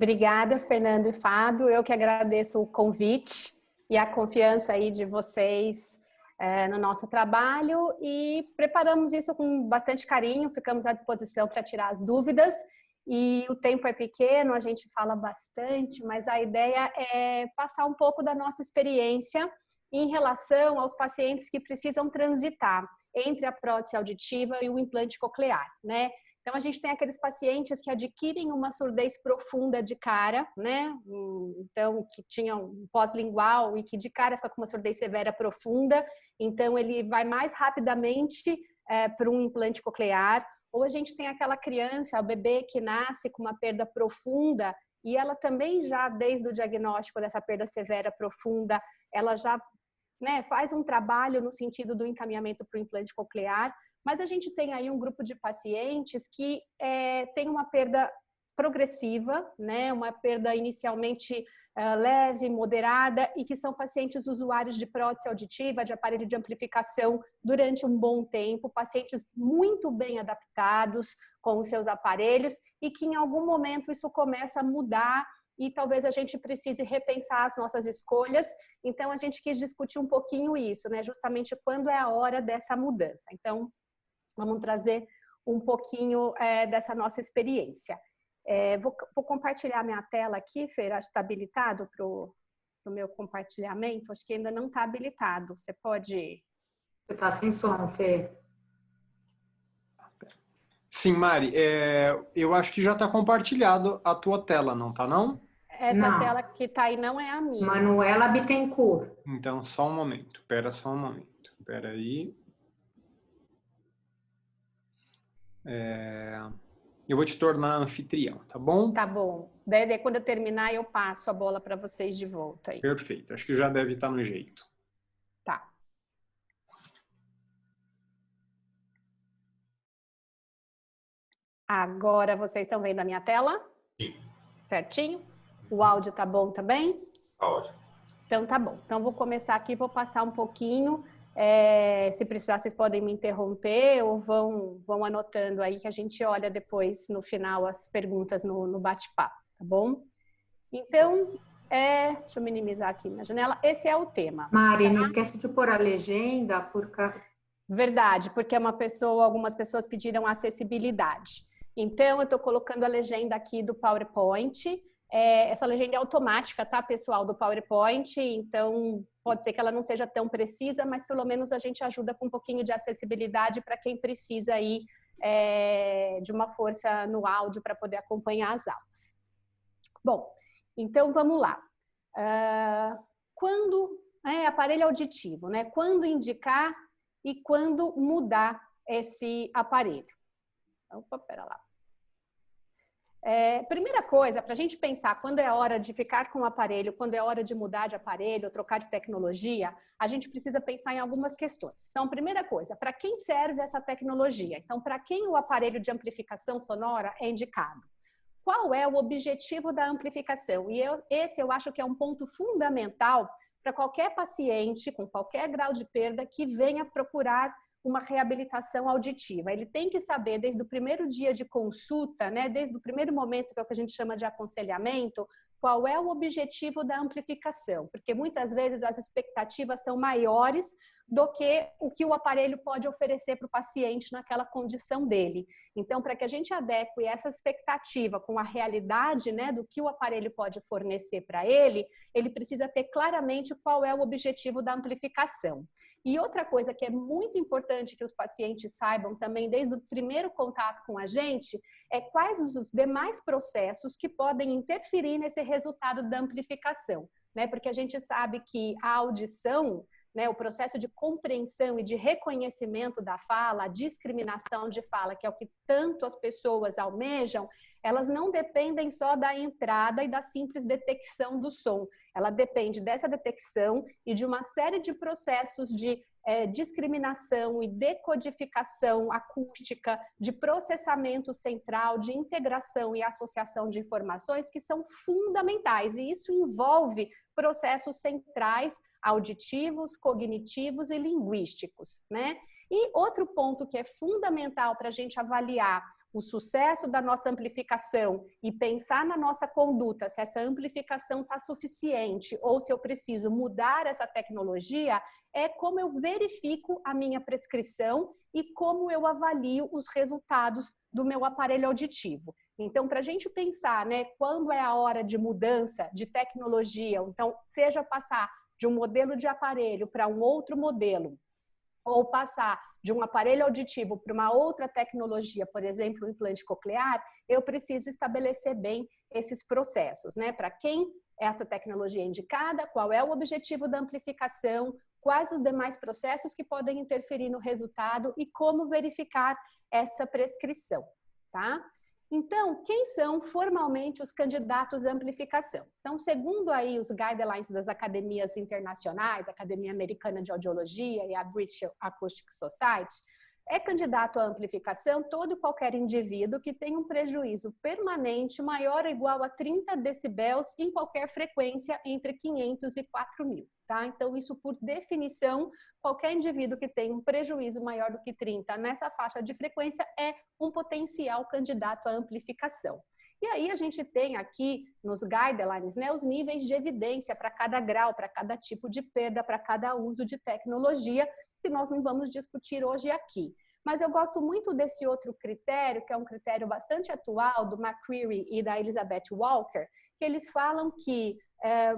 Obrigada, Fernando e Fábio. Eu que agradeço o convite e a confiança aí de vocês no nosso trabalho e preparamos isso com bastante carinho, ficamos à disposição para tirar as dúvidas e o tempo é pequeno, a gente fala bastante, mas a ideia é passar um pouco da nossa experiência em relação aos pacientes que precisam transitar entre a prótese auditiva e o implante coclear, né? Então, a gente tem aqueles pacientes que adquirem uma surdez profunda de cara, né? Então, que tinham um pós-lingual e que de cara fica com uma surdez severa profunda. Então, ele vai mais rapidamente para um implante coclear. Ou a gente tem aquela criança, o bebê que nasce com uma perda profunda e ela também já, desde o diagnóstico dessa perda severa profunda, ela já faz um trabalho no sentido do encaminhamento para o implante coclear. Mas a gente tem aí um grupo de pacientes que tem uma perda progressiva, né? Uma perda inicialmente leve, moderada, e que são pacientes usuários de prótese auditiva, de aparelho de amplificação durante um bom tempo, pacientes muito bem adaptados com os seus aparelhos e que em algum momento isso começa a mudar e talvez a gente precise repensar as nossas escolhas. Então, a gente quis discutir um pouquinho isso, né? Justamente quando é a hora dessa mudança. Então, vamos trazer um pouquinho dessa nossa experiência. Vou compartilhar minha tela aqui, Fer, acho que está habilitado para o meu compartilhamento. Acho que ainda não está habilitado. Você pode... Você está sem som, Fer. Sim, Mari, eu acho que já está compartilhado a tua tela, não está não? Essa tela que está aí não é a minha. Manuela Bittencourt. Então, só um momento. Espera só um momento. Espera aí. Eu vou te tornar anfitrião, tá bom? Tá bom. Daí, quando eu terminar, eu passo a bola para vocês de volta aí. Perfeito. Acho que já deve estar no jeito. Tá. Agora vocês estão vendo a minha tela? Sim. Certinho? O áudio tá bom também? Áudio. Então tá bom. Então vou começar aqui, vou passar um pouquinho. Se precisar, vocês podem me interromper ou vão anotando aí que a gente olha depois no final as perguntas no bate-papo, tá bom? Então, deixa eu minimizar aqui minha janela. Esse é o tema. Mari, tá? não esquece de pôr a legenda Verdade, porque algumas pessoas pediram acessibilidade. Então, eu estou colocando a legenda aqui do PowerPoint. Essa legenda é automática, tá, pessoal, do PowerPoint, então pode ser que ela não seja tão precisa, mas pelo menos a gente ajuda com um pouquinho de acessibilidade para quem precisa aí de uma força no áudio para poder acompanhar as aulas. Bom, então vamos lá. Aparelho auditivo, né? Quando indicar e quando mudar esse aparelho? Opa, pera lá. Primeira coisa, para a gente pensar quando é hora de ficar com o aparelho, quando é hora de mudar de aparelho, trocar de tecnologia, a gente precisa pensar em algumas questões. Então, primeira coisa, para quem serve essa tecnologia? Então, para quem o aparelho de amplificação sonora é indicado? Qual é o objetivo da amplificação? E esse eu acho que é um ponto fundamental para qualquer paciente com qualquer grau de perda que venha procurar uma reabilitação auditiva. Ele tem que saber desde o primeiro dia de consulta, né, desde o primeiro momento, que é o que a gente chama de aconselhamento, qual é o objetivo da amplificação, porque muitas vezes as expectativas são maiores do que o aparelho pode oferecer para o paciente naquela condição dele. Então, para que a gente adeque essa expectativa com a realidade, né, do que o aparelho pode fornecer para ele, ele precisa ter claramente qual é o objetivo da amplificação. E outra coisa que é muito importante que os pacientes saibam também desde o primeiro contato com a gente é quais os demais processos que podem interferir nesse resultado da amplificação, né? Porque a gente sabe que a audição, né, o processo de compreensão e de reconhecimento da fala, a discriminação de fala, que é o que tanto as pessoas almejam, elas não dependem só da entrada e da simples detecção do som. Ela depende dessa detecção e de uma série de processos de discriminação e decodificação acústica, de processamento central, de integração e associação de informações que são fundamentais. E isso envolve processos centrais, auditivos, cognitivos e linguísticos, né? E outro ponto que é fundamental para a gente avaliar o sucesso da nossa amplificação e pensar na nossa conduta, se essa amplificação está suficiente ou se eu preciso mudar essa tecnologia, é como eu verifico a minha prescrição e como eu avalio os resultados do meu aparelho auditivo. Então, para a gente pensar, né, quando é a hora de mudança de tecnologia, então, seja passar de um modelo de aparelho para um outro modelo, ou passar de um aparelho auditivo para uma outra tecnologia, por exemplo, o implante coclear, eu preciso estabelecer bem esses processos, né? Para quem essa tecnologia é indicada, qual é o objetivo da amplificação, quais os demais processos que podem interferir no resultado e como verificar essa prescrição, tá? Então, quem são formalmente os candidatos à amplificação? Então, segundo aí os guidelines das academias internacionais, a Academia Americana de Audiologia e a British Acoustic Society, é candidato à amplificação todo e qualquer indivíduo que tem um prejuízo permanente maior ou igual a 30 decibéis em qualquer frequência entre 500 e 4.000, tá? Então, isso por definição, qualquer indivíduo que tem um prejuízo maior do que 30 nessa faixa de frequência é um potencial candidato à amplificação. E aí a gente tem aqui nos guidelines, né, os níveis de evidência para cada grau, para cada tipo de perda, para cada uso de tecnologia, que nós não vamos discutir hoje aqui. Mas eu gosto muito desse outro critério, que é um critério bastante atual, do McCreary e da Elizabeth Walker, que eles falam que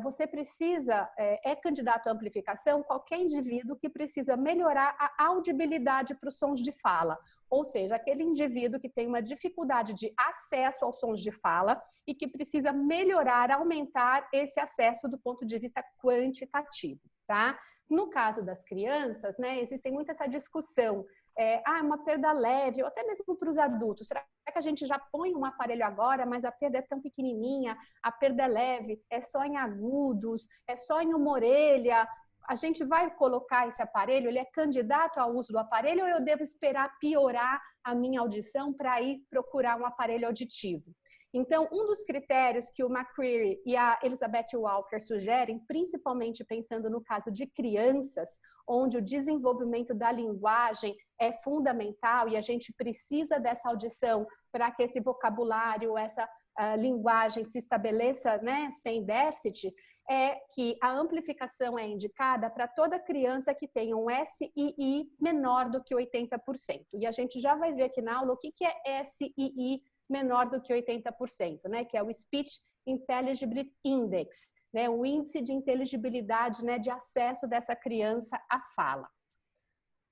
você precisa, é candidato à amplificação qualquer indivíduo que precisa melhorar a audibilidade para os sons de fala. Ou seja, aquele indivíduo que tem uma dificuldade de acesso aos sons de fala e que precisa melhorar, aumentar esse acesso do ponto de vista quantitativo, tá? No caso das crianças, né, existe muito essa discussão, uma perda leve, ou até mesmo para os adultos. Será que a gente já põe um aparelho agora, mas a perda é tão pequenininha, a perda é leve, é só em agudos, é só em uma orelha? A gente vai colocar esse aparelho, ele é candidato ao uso do aparelho ou eu devo esperar piorar a minha audição para ir procurar um aparelho auditivo? Então, um dos critérios que o McCreary e a Elizabeth Walker sugerem, principalmente pensando no caso de crianças, onde o desenvolvimento da linguagem é fundamental e a gente precisa dessa audição para que esse vocabulário, essa linguagem se estabeleça, né, sem déficit, é que a amplificação é indicada para toda criança que tenha um SII menor do que 80%. E a gente já vai ver aqui na aula o que é SII menor do que 80%, né? Que é o Speech Intelligibility Index, né? O índice de inteligibilidade, né, de acesso dessa criança à fala.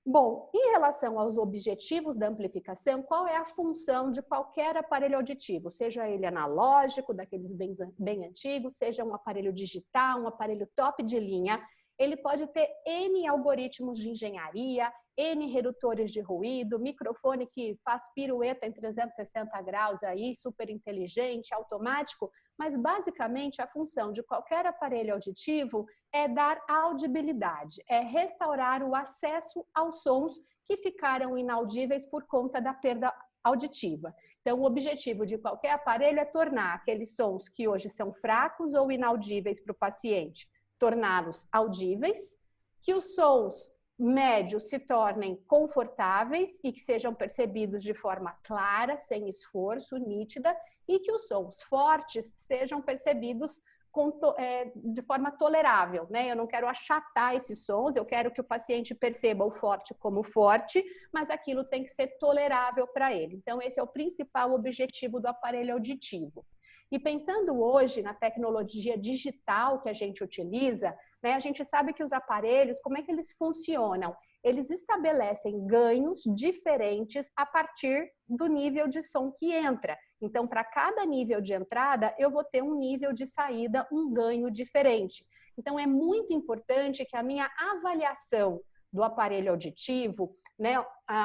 Bom, em relação aos objetivos da amplificação, qual é a função de qualquer aparelho auditivo? Seja ele analógico, daqueles bem antigos, seja um aparelho digital, um aparelho top de linha, ele pode ter N algoritmos de engenharia, N redutores de ruído, microfone que faz pirueta em 360 graus aí, super inteligente, automático, mas basicamente a função de qualquer aparelho auditivo é dar audibilidade, é restaurar o acesso aos sons que ficaram inaudíveis por conta da perda auditiva. Então, o objetivo de qualquer aparelho é tornar aqueles sons que hoje são fracos ou inaudíveis para o paciente, torná-los audíveis, que os sons médios se tornem confortáveis e que sejam percebidos de forma clara, sem esforço, nítida, e que os sons fortes sejam percebidos de forma tolerável, né? Eu não quero achatar esses sons, eu quero que o paciente perceba o forte como forte, mas aquilo tem que ser tolerável para ele. Então, esse é o principal objetivo do aparelho auditivo. E pensando hoje na tecnologia digital que a gente utiliza, né, a gente sabe que os aparelhos, como é que eles funcionam? Eles estabelecem ganhos diferentes a partir do nível de som que entra. Então, para cada nível de entrada, eu vou ter um nível de saída, um ganho diferente. Então, é muito importante que a minha avaliação do aparelho auditivo, né,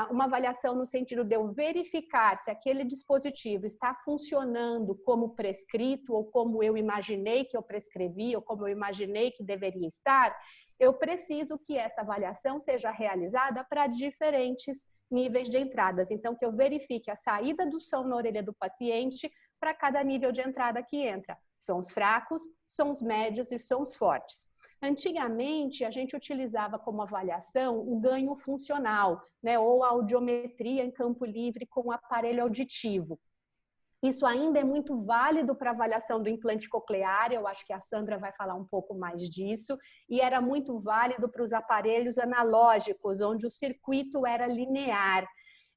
uma avaliação no sentido de eu verificar se aquele dispositivo está funcionando como prescrito ou como eu imaginei que eu prescrevi ou como eu imaginei que deveria estar, eu preciso que essa avaliação seja realizada para diferentes níveis de entradas. Então, que eu verifique a saída do som na orelha do paciente para cada nível de entrada que entra. Sons fracos, sons médios e sons fortes. Antigamente, a gente utilizava como avaliação o ganho funcional, né, ou a audiometria em campo livre com o aparelho auditivo. Isso ainda é muito válido para avaliação do implante coclear, eu acho que a Sandra vai falar um pouco mais disso, e era muito válido para os aparelhos analógicos, onde o circuito era linear.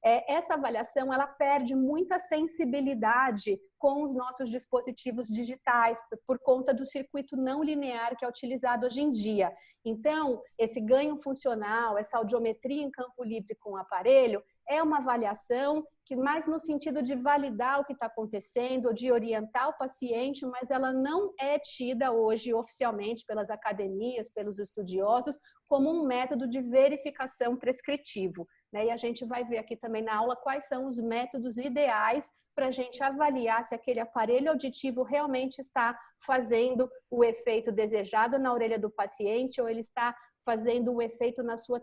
Essa avaliação ela perde muita sensibilidade com os nossos dispositivos digitais, por conta do circuito não linear que é utilizado hoje em dia. Então, esse ganho funcional, essa audiometria em campo livre com o aparelho, é uma avaliação que mais no sentido de validar o que está acontecendo, de orientar o paciente, mas ela não é tida hoje oficialmente pelas academias, pelos estudiosos, como um método de verificação prescritivo, né? E a gente vai ver aqui também na aula quais são os métodos ideais para a gente avaliar se aquele aparelho auditivo realmente está fazendo o efeito desejado na orelha do paciente ou ele está fazendo o efeito na sua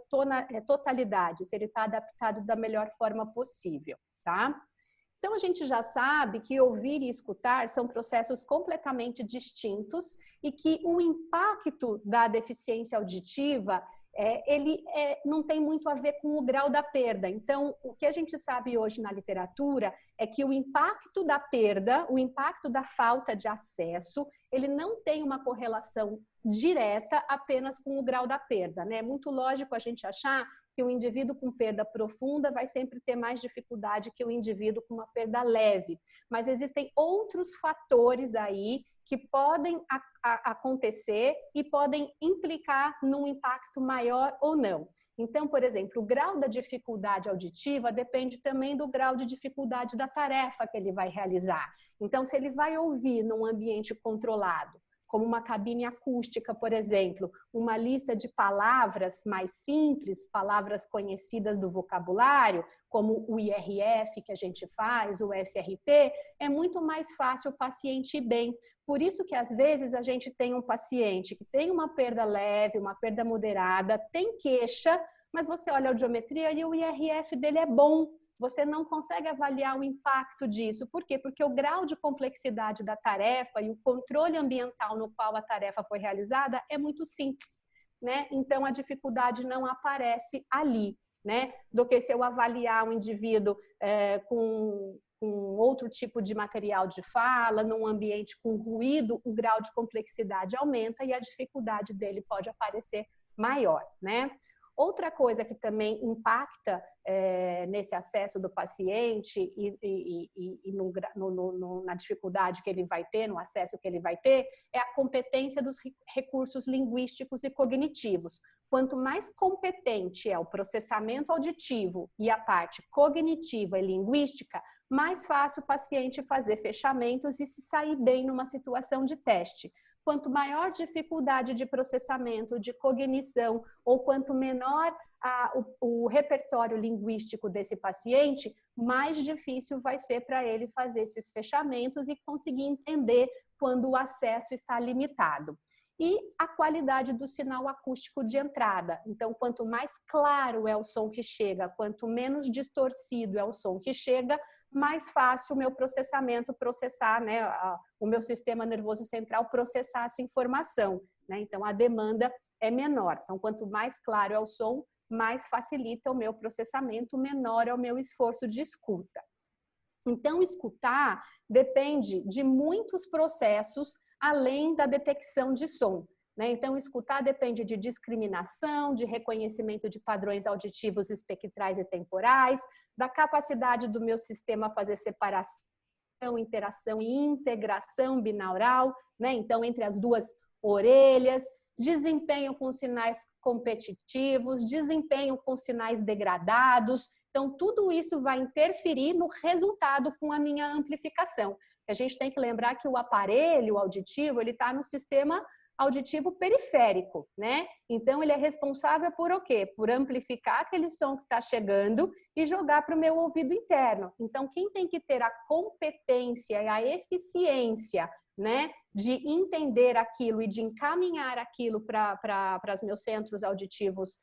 totalidade, se ele está adaptado da melhor forma possível, tá? Então, a gente já sabe que ouvir e escutar são processos completamente distintos e que o impacto da deficiência auditiva, ele não tem muito a ver com o grau da perda. Então, o que a gente sabe hoje na literatura é que o impacto da perda, o impacto da falta de acesso, ele não tem uma correlação direta apenas com o grau da perda, né? É muito lógico a gente achar que o indivíduo com perda profunda vai sempre ter mais dificuldade que o indivíduo com uma perda leve. Mas existem outros fatores aí que podem acontecer e podem implicar num impacto maior ou não. Então, por exemplo, o grau da dificuldade auditiva depende também do grau de dificuldade da tarefa que ele vai realizar. Então, se ele vai ouvir num ambiente controlado, como uma cabine acústica, por exemplo, uma lista de palavras mais simples, palavras conhecidas do vocabulário, como o IRF que a gente faz, o SRP, é muito mais fácil o paciente ir bem. Por isso que, às vezes, a gente tem um paciente que tem uma perda leve, uma perda moderada, tem queixa, mas você olha a audiometria e o IRF dele é bom. Você não consegue avaliar o impacto disso. Por quê? Porque o grau de complexidade da tarefa e o controle ambiental no qual a tarefa foi realizada é muito simples, né? Então, a dificuldade não aparece ali, né? Do que se eu avaliar um indivíduo com outro tipo de material de fala, num ambiente com ruído, o grau de complexidade aumenta e a dificuldade dele pode aparecer maior, né? Outra coisa que também impacta nesse acesso do paciente e na dificuldade que ele vai ter, no acesso que ele vai ter, é a competência dos recursos linguísticos e cognitivos. Quanto mais competente é o processamento auditivo e a parte cognitiva e linguística, mais fácil o paciente fazer fechamentos e se sair bem numa situação de teste. Quanto maior dificuldade de processamento, de cognição, ou quanto menor o repertório linguístico desse paciente, mais difícil vai ser para ele fazer esses fechamentos e conseguir entender quando o acesso está limitado. E a qualidade do sinal acústico de entrada. Então, quanto mais claro é o som que chega, quanto menos distorcido é o som que chega, mais fácil o meu processamento processar, né, o meu sistema nervoso central processar essa informação, né? Então, a demanda é menor. Então, quanto mais claro é o som, mais facilita o meu processamento, menor é o meu esforço de escuta. Então, escutar depende de muitos processos além da detecção de som, né? Então, escutar depende de discriminação, de reconhecimento de padrões auditivos espectrais e temporais, da capacidade do meu sistema fazer separação, interação e integração binaural, né? Então, entre as duas orelhas, desempenho com sinais competitivos, desempenho com sinais degradados. Então, tudo isso vai interferir no resultado com a minha amplificação. A gente tem que lembrar que o aparelho auditivo, ele está no sistema auditivo periférico, né? Então, ele é responsável por o quê? Por amplificar aquele som que está chegando e jogar para o meu ouvido interno. Então, quem tem que ter a competência e a eficiência, né, de entender aquilo e de encaminhar aquilo para os meus centros auditivos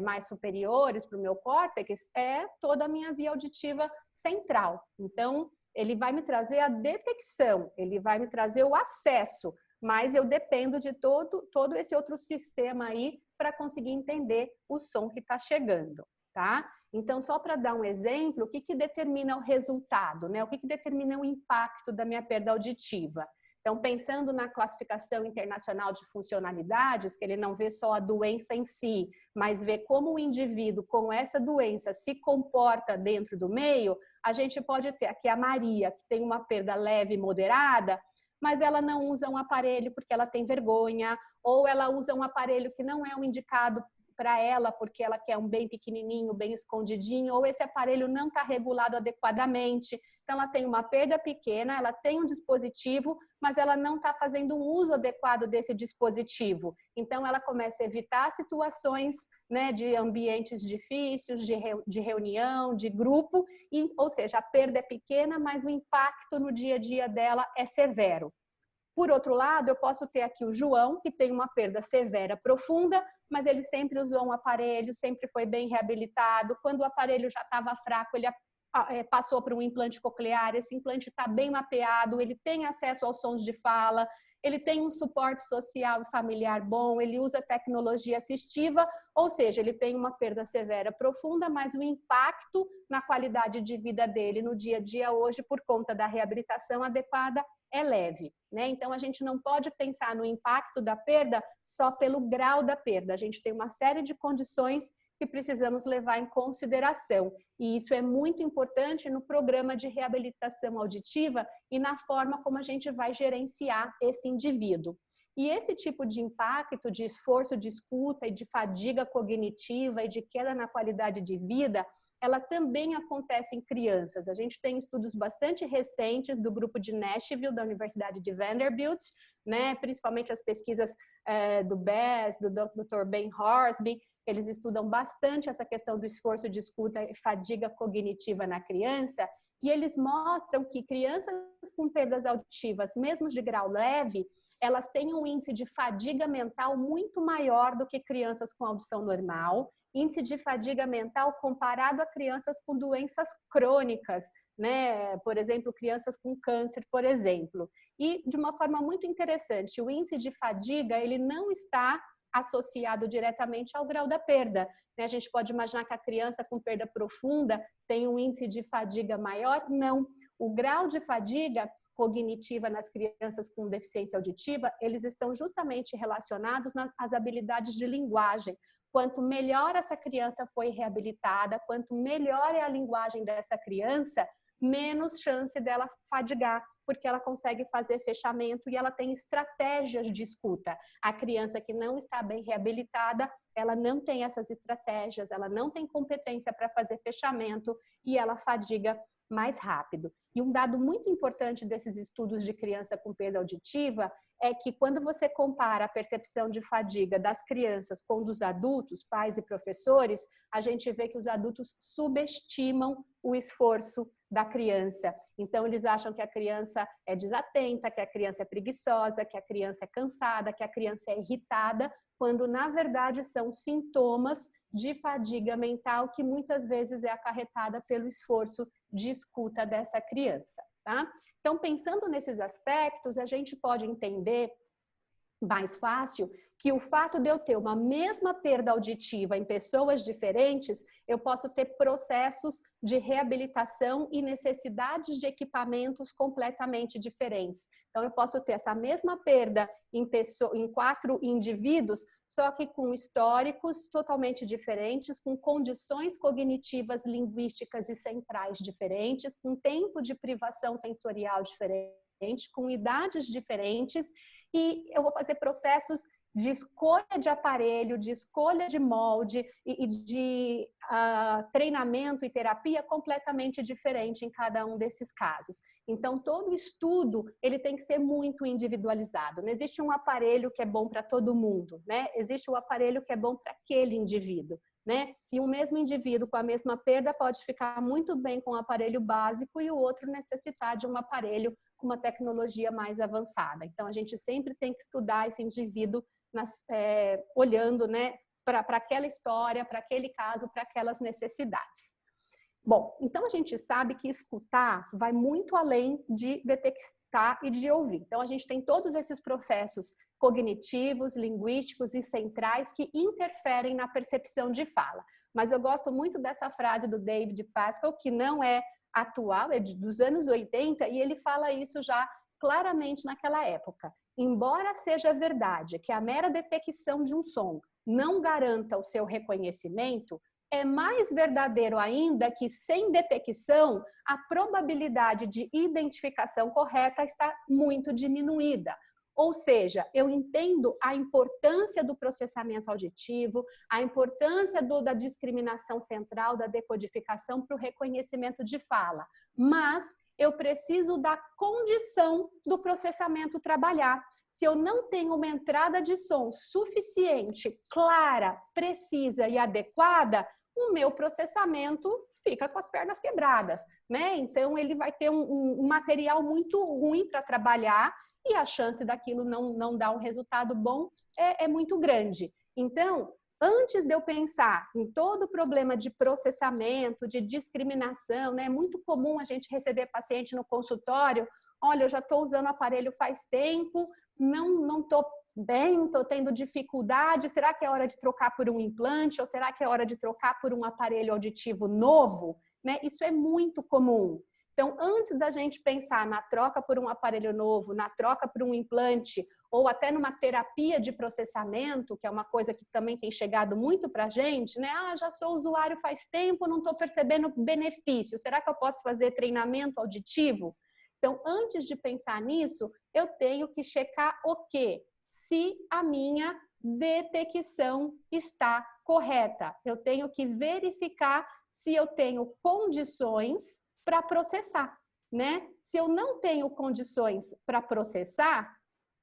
mais superiores, para o meu córtex, é toda a minha via auditiva central. Então, ele vai me trazer a detecção, ele vai me trazer o acesso, mas eu dependo de todo esse outro sistema aí para conseguir entender o som que está chegando, tá? Então, só para dar um exemplo, o que determina o resultado, né? O que determina o impacto da minha perda auditiva? Então, pensando na classificação internacional de funcionalidades, que ele não vê só a doença em si, mas vê como o indivíduo com essa doença se comporta dentro do meio, a gente pode ter aqui a Maria, que tem uma perda leve e moderada, mas ela não usa um aparelho porque ela tem vergonha, ou ela usa um aparelho que não é o indicado para ela, porque ela quer um bem pequenininho, bem escondidinho, ou esse aparelho não está regulado adequadamente. Então, ela tem uma perda pequena, ela tem um dispositivo, mas ela não está fazendo um uso adequado desse dispositivo. Então, ela começa a evitar situações, né, de ambientes difíceis, de reunião, de grupo, ou seja, a perda é pequena, mas o impacto no dia a dia dela é severo. Por outro lado, eu posso ter aqui o João, que tem uma perda severa profunda, mas ele sempre usou um aparelho, sempre foi bem reabilitado. Quando o aparelho já estava fraco, ele passou para um implante coclear, esse implante está bem mapeado, ele tem acesso aos sons de fala, ele tem um suporte social e familiar bom, ele usa tecnologia assistiva, ou seja, ele tem uma perda severa profunda, mas o impacto na qualidade de vida dele no dia a dia hoje, por conta da reabilitação adequada, é leve, né? Então, a gente não pode pensar no impacto da perda só pelo grau da perda. A gente tem uma série de condições que precisamos levar em consideração. E isso é muito importante no programa de reabilitação auditiva e na forma como a gente vai gerenciar esse indivíduo. E esse tipo de impacto, de esforço de escuta e de fadiga cognitiva e de queda na qualidade de vida, ela também acontece em crianças. A gente tem estudos bastante recentes do grupo de Nashville, da Universidade de Vanderbilt, né? Principalmente as pesquisas do Bess, do Dr. Ben Horsby, eles estudam bastante essa questão do esforço de escuta e fadiga cognitiva na criança, e eles mostram que crianças com perdas auditivas, mesmo de grau leve, elas têm um índice de fadiga mental muito maior do que crianças com audição normal, índice de fadiga mental comparado a crianças com doenças crônicas, né? Por exemplo, crianças com câncer, por exemplo. E de uma forma muito interessante, o índice de fadiga, ele não está associado diretamente ao grau da perda, né? A gente pode imaginar que a criança com perda profunda tem um índice de fadiga maior? Não. O grau de fadiga cognitiva nas crianças com deficiência auditiva, eles estão justamente relacionados às habilidades de linguagem. Quanto melhor essa criança foi reabilitada, quanto melhor é a linguagem dessa criança, menos chance dela fadigar, porque ela consegue fazer fechamento e ela tem estratégias de escuta. A criança que não está bem reabilitada, ela não tem essas estratégias, ela não tem competência para fazer fechamento e ela fadiga mais rápido. E um dado muito importante desses estudos de criança com perda auditiva é que quando você compara a percepção de fadiga das crianças com dos adultos, pais e professores, a gente vê que os adultos subestimam o esforço da criança. Então, eles acham que a criança é desatenta, que a criança é preguiçosa, que a criança é cansada, que a criança é irritada, quando, na verdade, são sintomas de fadiga mental que muitas vezes é acarretada pelo esforço de escuta dessa criança, tá? Então, pensando nesses aspectos, a gente pode entender mais fácil que o fato de eu ter uma mesma perda auditiva em pessoas diferentes, eu posso ter processos de reabilitação e necessidades de equipamentos completamente diferentes. Então, eu posso ter essa mesma perda em 4 indivíduos, só que com históricos totalmente diferentes, com condições cognitivas, linguísticas e centrais diferentes, com tempo de privação sensorial diferente, com idades diferentes, e eu vou fazer processos de escolha de aparelho, de escolha de molde e de treinamento e terapia completamente diferente em cada um desses casos. Então, todo estudo, ele tem que ser muito individualizado. Não existe um aparelho que é bom para todo mundo, né? Existe um aparelho que é bom para aquele indivíduo, né? E um mesmo indivíduo com a mesma perda pode ficar muito bem com um aparelho básico e o outro necessitar de um aparelho com uma tecnologia mais avançada. Então, a gente sempre tem que estudar esse indivíduo olhando, né, para aquela história, para aquele caso, para aquelas necessidades. Bom, então a gente sabe que escutar vai muito além de detectar e de ouvir. Então a gente tem todos esses processos cognitivos, linguísticos e centrais que interferem na percepção de fala. Mas eu gosto muito dessa frase do David Pascal, que não é atual, é dos anos 80, e ele fala isso já claramente naquela época. Embora seja verdade que a mera detecção de um som não garanta o seu reconhecimento, é mais verdadeiro ainda que, sem detecção, a probabilidade de identificação correta está muito diminuída. Ou seja, eu entendo a importância do processamento auditivo, a importância da discriminação central, da decodificação para o reconhecimento de fala, mas eu preciso da condição do processamento trabalhar. Se eu não tenho uma entrada de som suficiente, clara, precisa e adequada, o meu processamento fica com as pernas quebradas, né? Então, ele vai ter um material muito ruim para trabalhar e a chance daquilo não dar um resultado bom é muito grande. Então, antes de eu pensar em todo o problema de processamento, de discriminação, né? É muito comum a gente receber paciente no consultório, olha, eu já estou usando o aparelho faz tempo, não estou bem, estou tendo dificuldade, será que é hora de trocar por um implante ou será que é hora de trocar por um aparelho auditivo novo? Né? Isso é muito comum. Então, antes da gente pensar na troca por um aparelho novo, na troca por um implante ou até numa terapia de processamento, que é uma coisa que também tem chegado muito para a gente, né? Ah, já sou usuário faz tempo, não estou percebendo benefício. Será que eu posso fazer treinamento auditivo? Então, antes de pensar nisso, eu tenho que checar o quê? Se a minha detecção está correta. Eu tenho que verificar se eu tenho condições para processar, né? Se eu não tenho condições para processar,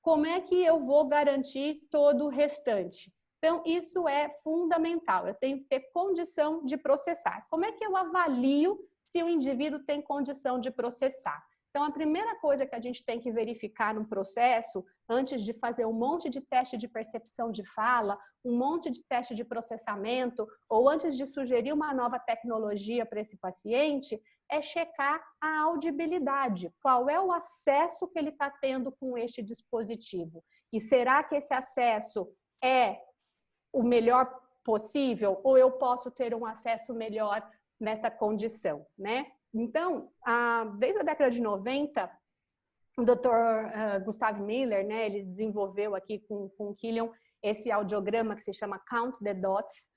como é que eu vou garantir todo o restante? Então, isso é fundamental. Eu tenho que ter condição de processar. Como é que eu avalio se o indivíduo tem condição de processar? Então, a primeira coisa que a gente tem que verificar no processo, antes de fazer um monte de teste de percepção de fala, um monte de teste de processamento, ou antes de sugerir uma nova tecnologia para esse paciente, é checar a audibilidade. Qual é o acesso que ele está tendo com este dispositivo? E será que esse acesso é o melhor possível? Ou eu posso ter um acesso melhor nessa condição, né? Então, desde a década de 90, o Dr. Gustav Miller, né, ele desenvolveu aqui com o Killian esse audiograma que se chama Count the Dots,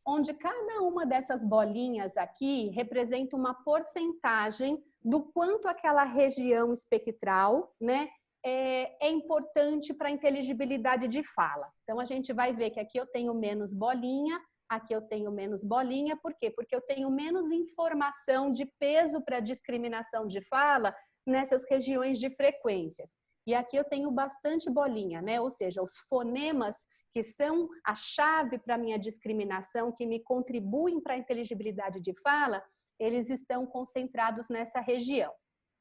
onde cada uma dessas bolinhas aqui representa uma porcentagem do quanto aquela região espectral, né, é importante para a inteligibilidade de fala. Então, a gente vai ver que aqui eu tenho menos bolinha, aqui eu tenho menos bolinha, por quê? Porque eu tenho menos informação de peso para discriminação de fala nessas regiões de frequências. E aqui eu tenho bastante bolinha, né? Ou seja, os fonemas que são a chave para a minha discriminação, que me contribuem para a inteligibilidade de fala, eles estão concentrados nessa região.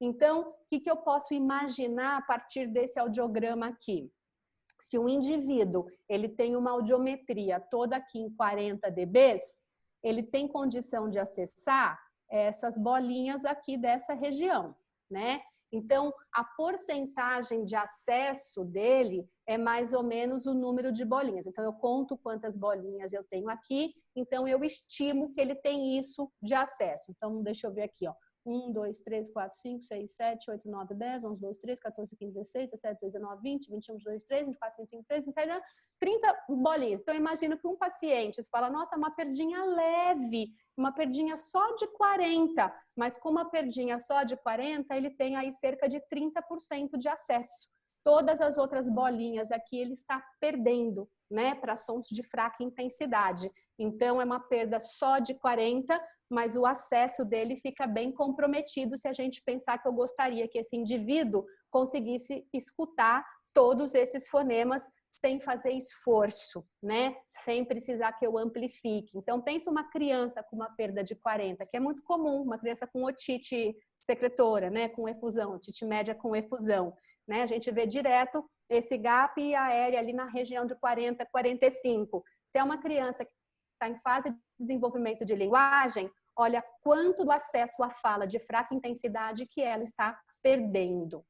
Então, o que eu posso imaginar a partir desse audiograma aqui? Se um indivíduo ele tem uma audiometria toda aqui em 40 dBs, ele tem condição de acessar essas bolinhas aqui dessa região, né? Então, a porcentagem de acesso dele é mais ou menos o número de bolinhas. Então, eu conto quantas bolinhas eu tenho aqui, então eu estimo que ele tem isso de acesso. Então, deixa eu ver aqui, ó. 1, 2, 3, 4, 5, 6, 7, 8, 9, 10, 11, 12, 13, 14, 15, 16, 17, 18, 19, 20, 21, 22, 23, 24, 25, 26, 27, 30 bolinhas. Então, eu imagino que um paciente fala, nossa, uma perdinha leve, uma perdinha só de 40, mas com uma perdinha só de 40, ele tem aí cerca de 30% de acesso. Todas as outras bolinhas aqui ele está perdendo, né, para sons de fraca intensidade. Então, é uma perda só de 40, mas o acesso dele fica bem comprometido se a gente pensar que eu gostaria que esse indivíduo conseguisse escutar todos esses fonemas sem fazer esforço, né? Sem precisar que eu amplifique. Então, pensa uma criança com uma perda de 40, que é muito comum, uma criança com otite secretora, né? Com efusão, otite média com efusão, né? A gente vê direto esse gap aéreo ali na região de 40, 45. Se é uma criança que está em fase de desenvolvimento de linguagem, olha quanto do acesso à fala de fraca intensidade que ela está perdendo,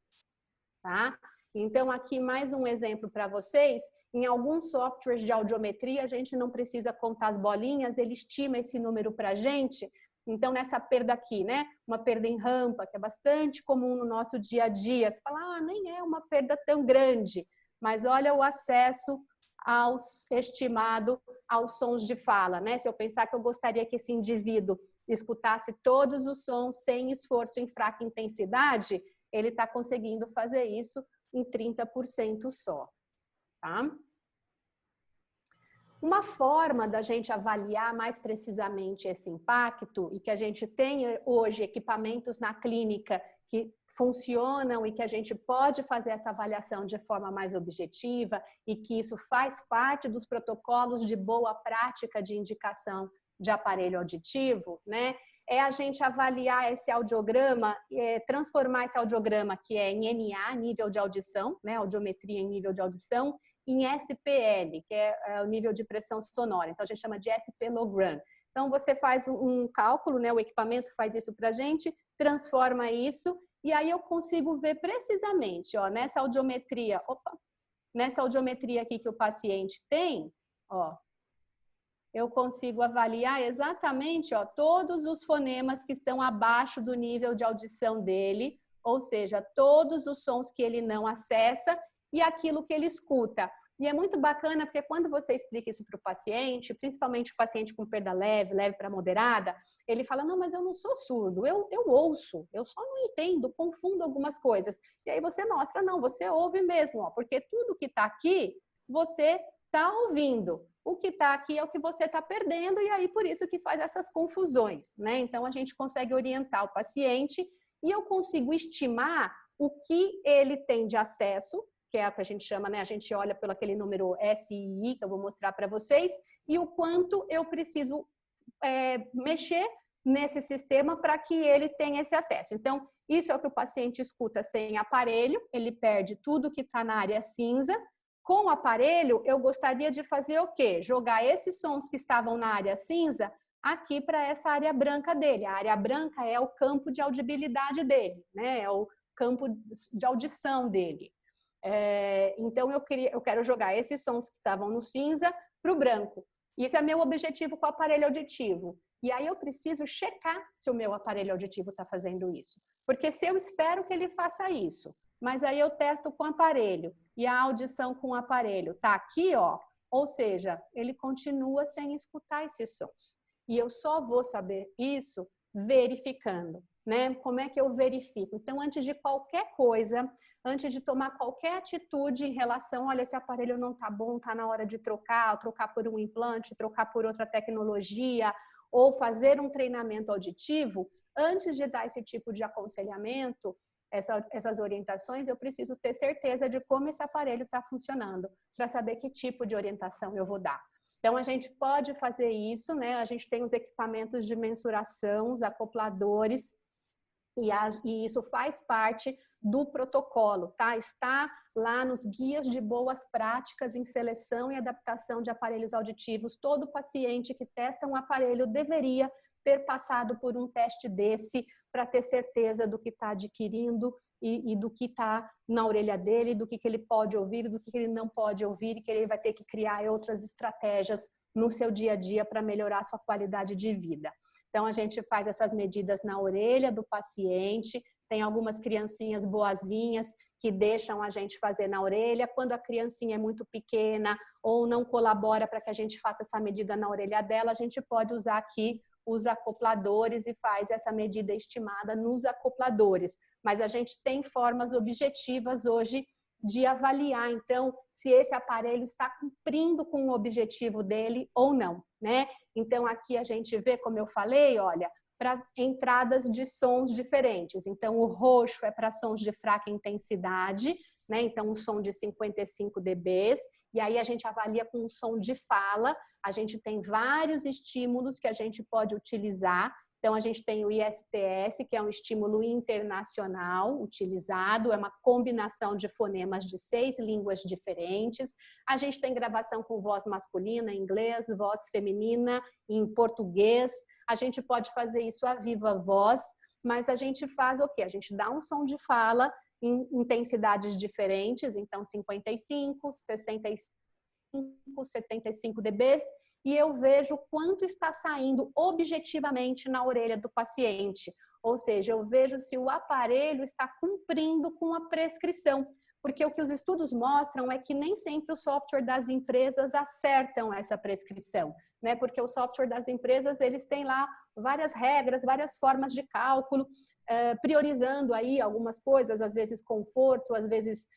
tá? Então, aqui mais um exemplo para vocês. Em alguns softwares de audiometria, a gente não precisa contar as bolinhas, ele estima esse número para a gente. Então, nessa perda aqui, né? Uma perda em rampa, que é bastante comum no nosso dia a dia. Você fala, ah, nem é uma perda tão grande. Mas olha o acesso estimado aos sons de fala, né? Se eu pensar que eu gostaria que esse indivíduo escutasse todos os sons sem esforço em fraca intensidade, ele está conseguindo fazer isso em 30% só, tá? Uma forma da gente avaliar mais precisamente esse impacto, e que a gente tem hoje equipamentos na clínica que funcionam e que a gente pode fazer essa avaliação de forma mais objetiva e que isso faz parte dos protocolos de boa prática de indicação de aparelho auditivo, né? É a gente avaliar esse audiograma, transformar esse audiograma que é em NA, nível de audição, né? Audiometria em nível de audição, em SPL, que é o nível de pressão sonora. Então, a gente chama de SPLogram. Então, você faz um cálculo, né? O equipamento faz isso para a gente, transforma isso, e aí eu consigo ver precisamente, ó, nessa audiometria aqui que o paciente tem, ó, eu consigo avaliar exatamente, ó, todos os fonemas que estão abaixo do nível de audição dele, ou seja, todos os sons que ele não acessa e aquilo que ele escuta. E é muito bacana porque quando você explica isso para o paciente, principalmente o paciente com perda leve para moderada, ele fala, não, mas eu não sou surdo, eu ouço, eu só não entendo, confundo algumas coisas. E aí você mostra, não, você ouve mesmo, ó, porque tudo que está aqui, você está ouvindo. O que está aqui é o que você está perdendo e aí por isso que faz essas confusões, né? Então a gente consegue orientar o paciente e eu consigo estimar o que ele tem de acesso, que é o que a gente chama, né? A gente olha pelo aquele número SII, que eu vou mostrar para vocês, e o quanto eu preciso mexer nesse sistema para que ele tenha esse acesso. Então, isso é o que o paciente escuta sem aparelho, ele perde tudo que está na área cinza. Com o aparelho, eu gostaria de fazer o quê? Jogar esses sons que estavam na área cinza aqui para essa área branca dele. A área branca é o campo de audibilidade dele, né? É o campo de audição dele. Então, eu quero jogar esses sons que estavam no cinza para o branco. Isso é meu objetivo com o aparelho auditivo. E aí eu preciso checar se o meu aparelho auditivo está fazendo isso. Porque se eu espero que ele faça isso, mas aí eu testo com o aparelho e a audição com o aparelho está aqui, ó, ou seja, ele continua sem escutar esses sons. E eu só vou saber isso verificando, né? Como é que eu verifico? Então, antes de qualquer coisa, antes de tomar qualquer atitude em relação, olha, esse aparelho não está bom, está na hora de trocar por um implante, trocar por outra tecnologia, ou fazer um treinamento auditivo, antes de dar esse tipo de aconselhamento, essas orientações, eu preciso ter certeza de como esse aparelho está funcionando, para saber que tipo de orientação eu vou dar. Então, a gente pode fazer isso, né? A gente tem os equipamentos de mensuração, os acopladores, e isso faz parte do protocolo, tá? Está lá nos guias de boas práticas em seleção e adaptação de aparelhos auditivos. Todo paciente que testa um aparelho deveria ter passado por um teste desse para ter certeza do que está adquirindo e do que está na orelha dele, do que ele pode ouvir, do que ele não pode ouvir e que ele vai ter que criar outras estratégias no seu dia a dia para melhorar a sua qualidade de vida. Então, a gente faz essas medidas na orelha do paciente, tem algumas criancinhas boazinhas que deixam a gente fazer na orelha. Quando a criancinha é muito pequena ou não colabora para que a gente faça essa medida na orelha dela, a gente pode usar aqui os acopladores e faz essa medida estimada nos acopladores. Mas a gente tem formas objetivas hoje de avaliar, então, se esse aparelho está cumprindo com o objetivo dele ou não, né? Então, aqui a gente vê, como eu falei, olha, para entradas de sons diferentes. Então, o roxo é para sons de fraca intensidade, né? Então, um som de 55 dB. E aí a gente avalia com um som de fala. A gente tem vários estímulos que a gente pode utilizar. Então, a gente tem o ISTS, que é um estímulo internacional utilizado, é uma combinação de fonemas de 6 línguas diferentes. A gente tem gravação com voz masculina em inglês, voz feminina em português. A gente pode fazer isso a viva voz, mas a gente faz o quê? A gente dá um som de fala em intensidades diferentes, então 55, 65, 75 dBs, e eu vejo quanto está saindo objetivamente na orelha do paciente. Ou seja, eu vejo se o aparelho está cumprindo com a prescrição. Porque o que os estudos mostram é que nem sempre o software das empresas acertam essa prescrição, né? Porque o software das empresas, eles têm lá várias regras, várias formas de cálculo, priorizando aí algumas coisas, às vezes conforto, às vezes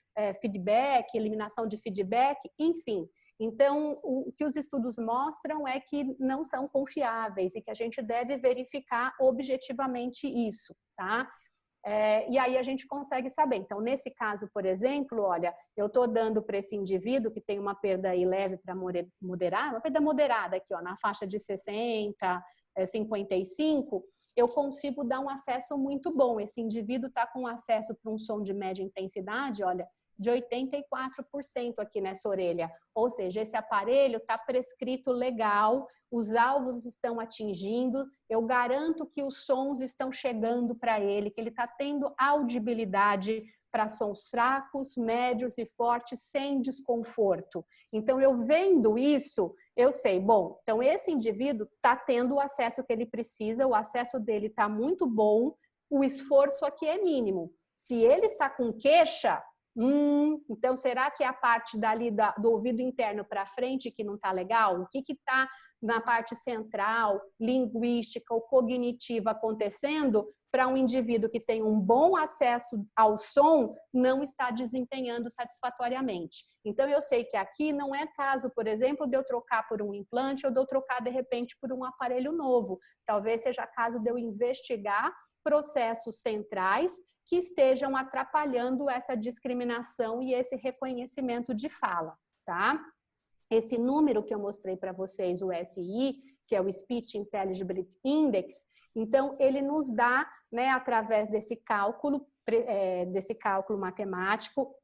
feedback, eliminação de feedback, enfim. Então, o que os estudos mostram é que não são confiáveis e que a gente deve verificar objetivamente isso, tá? E aí a gente consegue saber. Então, nesse caso, por exemplo, olha, eu estou dando para esse indivíduo que tem uma perda aí leve para moderada, uma perda moderada aqui, ó, na faixa de 60, 55, eu consigo dar um acesso muito bom. Esse indivíduo está com acesso para um som de média intensidade, olha, de 84% aqui nessa orelha. Ou seja, esse aparelho está prescrito legal, os alvos estão atingindo, eu garanto que os sons estão chegando para ele, que ele está tendo audibilidade para sons fracos, médios e fortes, sem desconforto. Então, eu vendo isso, eu sei, bom, então esse indivíduo está tendo o acesso que ele precisa, o acesso dele está muito bom, o esforço aqui é mínimo. Se ele está com queixa, então será que é a parte dali do ouvido interno para frente que não está legal? O que está na parte central, linguística ou cognitiva acontecendo para um indivíduo que tem um bom acesso ao som não está desempenhando satisfatoriamente? Então eu sei que aqui não é caso, por exemplo, de eu trocar por um implante ou de eu trocar de repente por um aparelho novo. Talvez seja caso de eu investigar processos centrais que estejam atrapalhando essa discriminação e esse reconhecimento de fala, tá? Esse número que eu mostrei para vocês, o SI, que é o Speech Intelligibility Index, então ele nos dá, né, através desse cálculo matemático,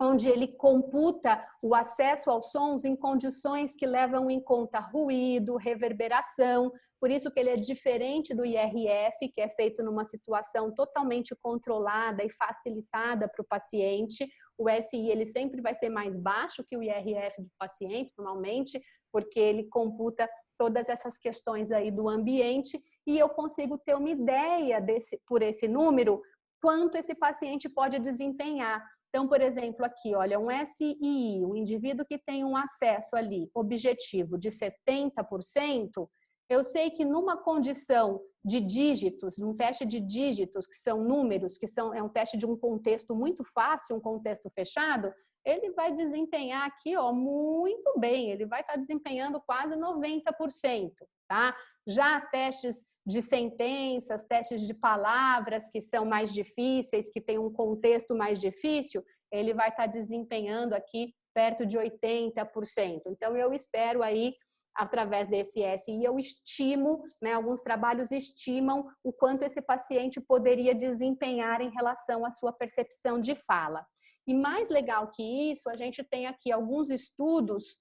onde ele computa o acesso aos sons em condições que levam em conta ruído, reverberação. Por isso que ele é diferente do IRF, que é feito numa situação totalmente controlada e facilitada para o paciente. O SI ele sempre vai ser mais baixo que o IRF do paciente, normalmente, porque ele computa todas essas questões aí do ambiente e eu consigo ter uma ideia por esse número, quanto esse paciente pode desempenhar. Então, por exemplo, aqui, olha, um SII, um indivíduo que tem um acesso ali objetivo de 70%, eu sei que numa condição de dígitos, num teste de dígitos, que são números, é um teste de um contexto muito fácil, um contexto fechado, ele vai desempenhar aqui, ó, muito bem, ele vai estar desempenhando quase 90%, tá? Já testes de sentenças, testes de palavras que são mais difíceis, que tem um contexto mais difícil, ele vai estar desempenhando aqui perto de 80%. Então, eu espero aí, através desse SI, eu estimo, né, alguns trabalhos estimam o quanto esse paciente poderia desempenhar em relação à sua percepção de fala. E mais legal que isso, a gente tem aqui alguns estudos,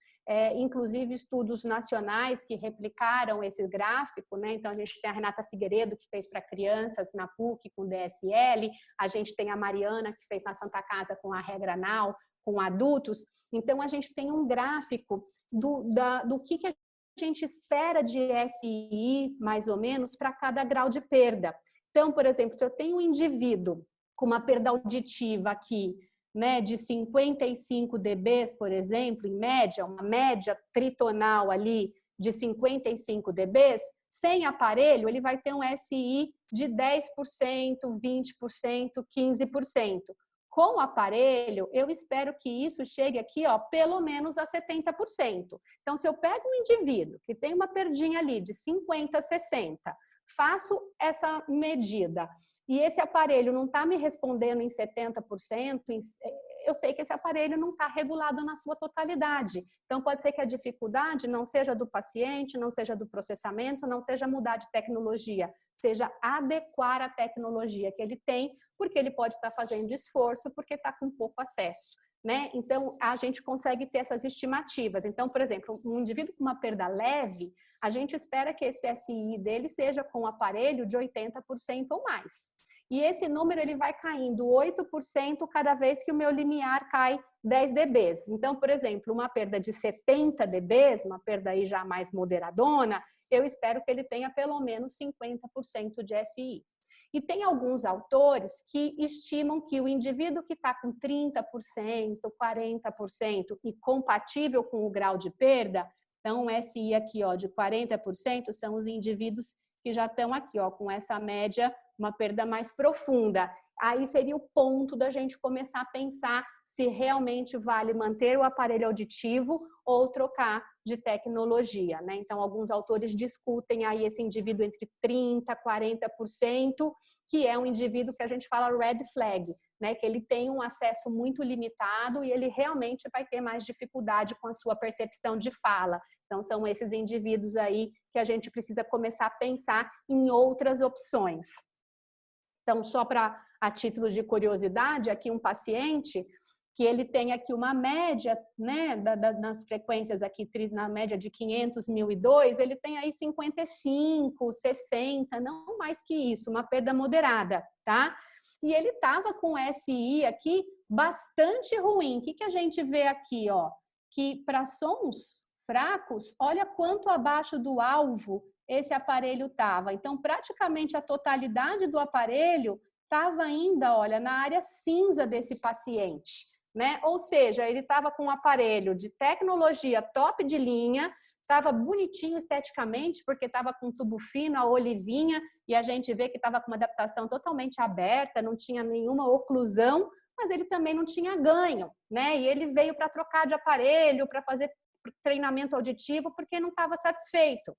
inclusive estudos nacionais que replicaram esse gráfico, né? Então a gente tem a Renata Figueiredo, que fez para crianças na PUC com DSL, a gente tem a Mariana, que fez na Santa Casa com a Regra Now, com adultos. Então a gente tem um gráfico do que a gente espera de SI, mais ou menos, para cada grau de perda. Então, por exemplo, se eu tenho um indivíduo com uma perda auditiva aqui, né, de 55 dBs, por exemplo, em média, uma média tritonal ali de 55 dBs, sem aparelho, ele vai ter um SI de 10%, 20%, 15%. Com o aparelho, eu espero que isso chegue aqui, ó, pelo menos a 70%. Então, se eu pego um indivíduo que tem uma perdinha ali de 50, 60, faço essa medida e esse aparelho não está me respondendo em 70%, eu sei que esse aparelho não está regulado na sua totalidade. Então, pode ser que a dificuldade não seja do paciente, não seja do processamento, não seja mudar de tecnologia, seja adequar a tecnologia que ele tem, porque ele pode estar fazendo esforço, porque está com pouco acesso. né? Então, a gente consegue ter essas estimativas. Então, por exemplo, um indivíduo com uma perda leve, a gente espera que esse SI dele seja com um aparelho de 80% ou mais. E esse número ele vai caindo 8% cada vez que o meu limiar cai 10 dBs. Então, por exemplo, uma perda de 70 dBs, uma perda aí já mais moderadona, eu espero que ele tenha pelo menos 50% de SI. E tem alguns autores que estimam que o indivíduo que está com 30%, 40% e compatível com o grau de perda, então o SI aqui ó, de 40% são os indivíduos que já estão aqui ó, com essa média, uma perda mais profunda. Aí seria o ponto da gente começar a pensar se realmente vale manter o aparelho auditivo ou trocar de tecnologia, né? Então, alguns autores discutem aí esse indivíduo entre 30% e 40%, que é um indivíduo que a gente fala red flag, né? Que ele tem um acesso muito limitado e ele realmente vai ter mais dificuldade com a sua percepção de fala. Então, são esses indivíduos aí que a gente precisa começar a pensar em outras opções. Então, só para a título de curiosidade, aqui um paciente que ele tem aqui uma média, né, nas frequências aqui, na média de 500, 1002, ele tem aí 55, 60, não mais que isso, uma perda moderada, tá? E ele estava com SI aqui bastante ruim. O que a gente vê aqui, ó? Que para sons fracos, olha quanto abaixo do alvo esse aparelho estava. Então, praticamente a totalidade do aparelho estava ainda, olha, na área cinza desse paciente, né? Ou seja, ele estava com um aparelho de tecnologia top de linha, estava bonitinho esteticamente, porque estava com tubo fino, a olivinha, e a gente vê que estava com uma adaptação totalmente aberta, não tinha nenhuma oclusão, mas ele também não tinha ganho, né? E ele veio para trocar de aparelho, para fazer treinamento auditivo, porque não estava satisfeito.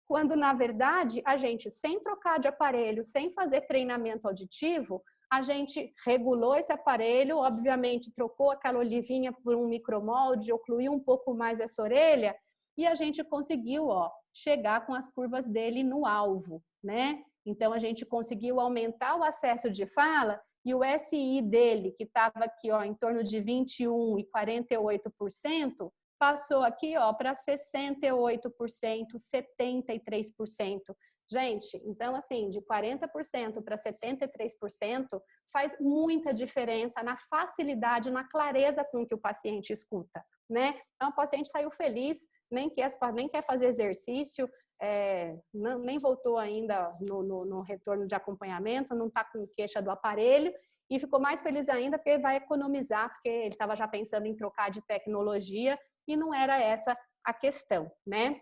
Quando, na verdade, a gente, sem trocar de aparelho, sem fazer treinamento auditivo, a gente regulou esse aparelho, obviamente trocou aquela olivinha por um micromolde, ocluiu um pouco mais essa orelha e a gente conseguiu, ó, chegar com as curvas dele no alvo, né? Então, a gente conseguiu aumentar o acesso de fala e o SI dele, que estava aqui, ó, em torno de 21% e 48%, passou aqui, ó, para 68%, 73%. Gente, então, assim, de 40% para 73% faz muita diferença na facilidade, na clareza com que o paciente escuta, né? Então, o paciente saiu feliz, nem quer fazer exercício, nem voltou ainda no retorno de acompanhamento, não está com queixa do aparelho, e ficou mais feliz ainda porque vai economizar, porque ele estava já pensando em trocar de tecnologia, e não era essa a questão, né?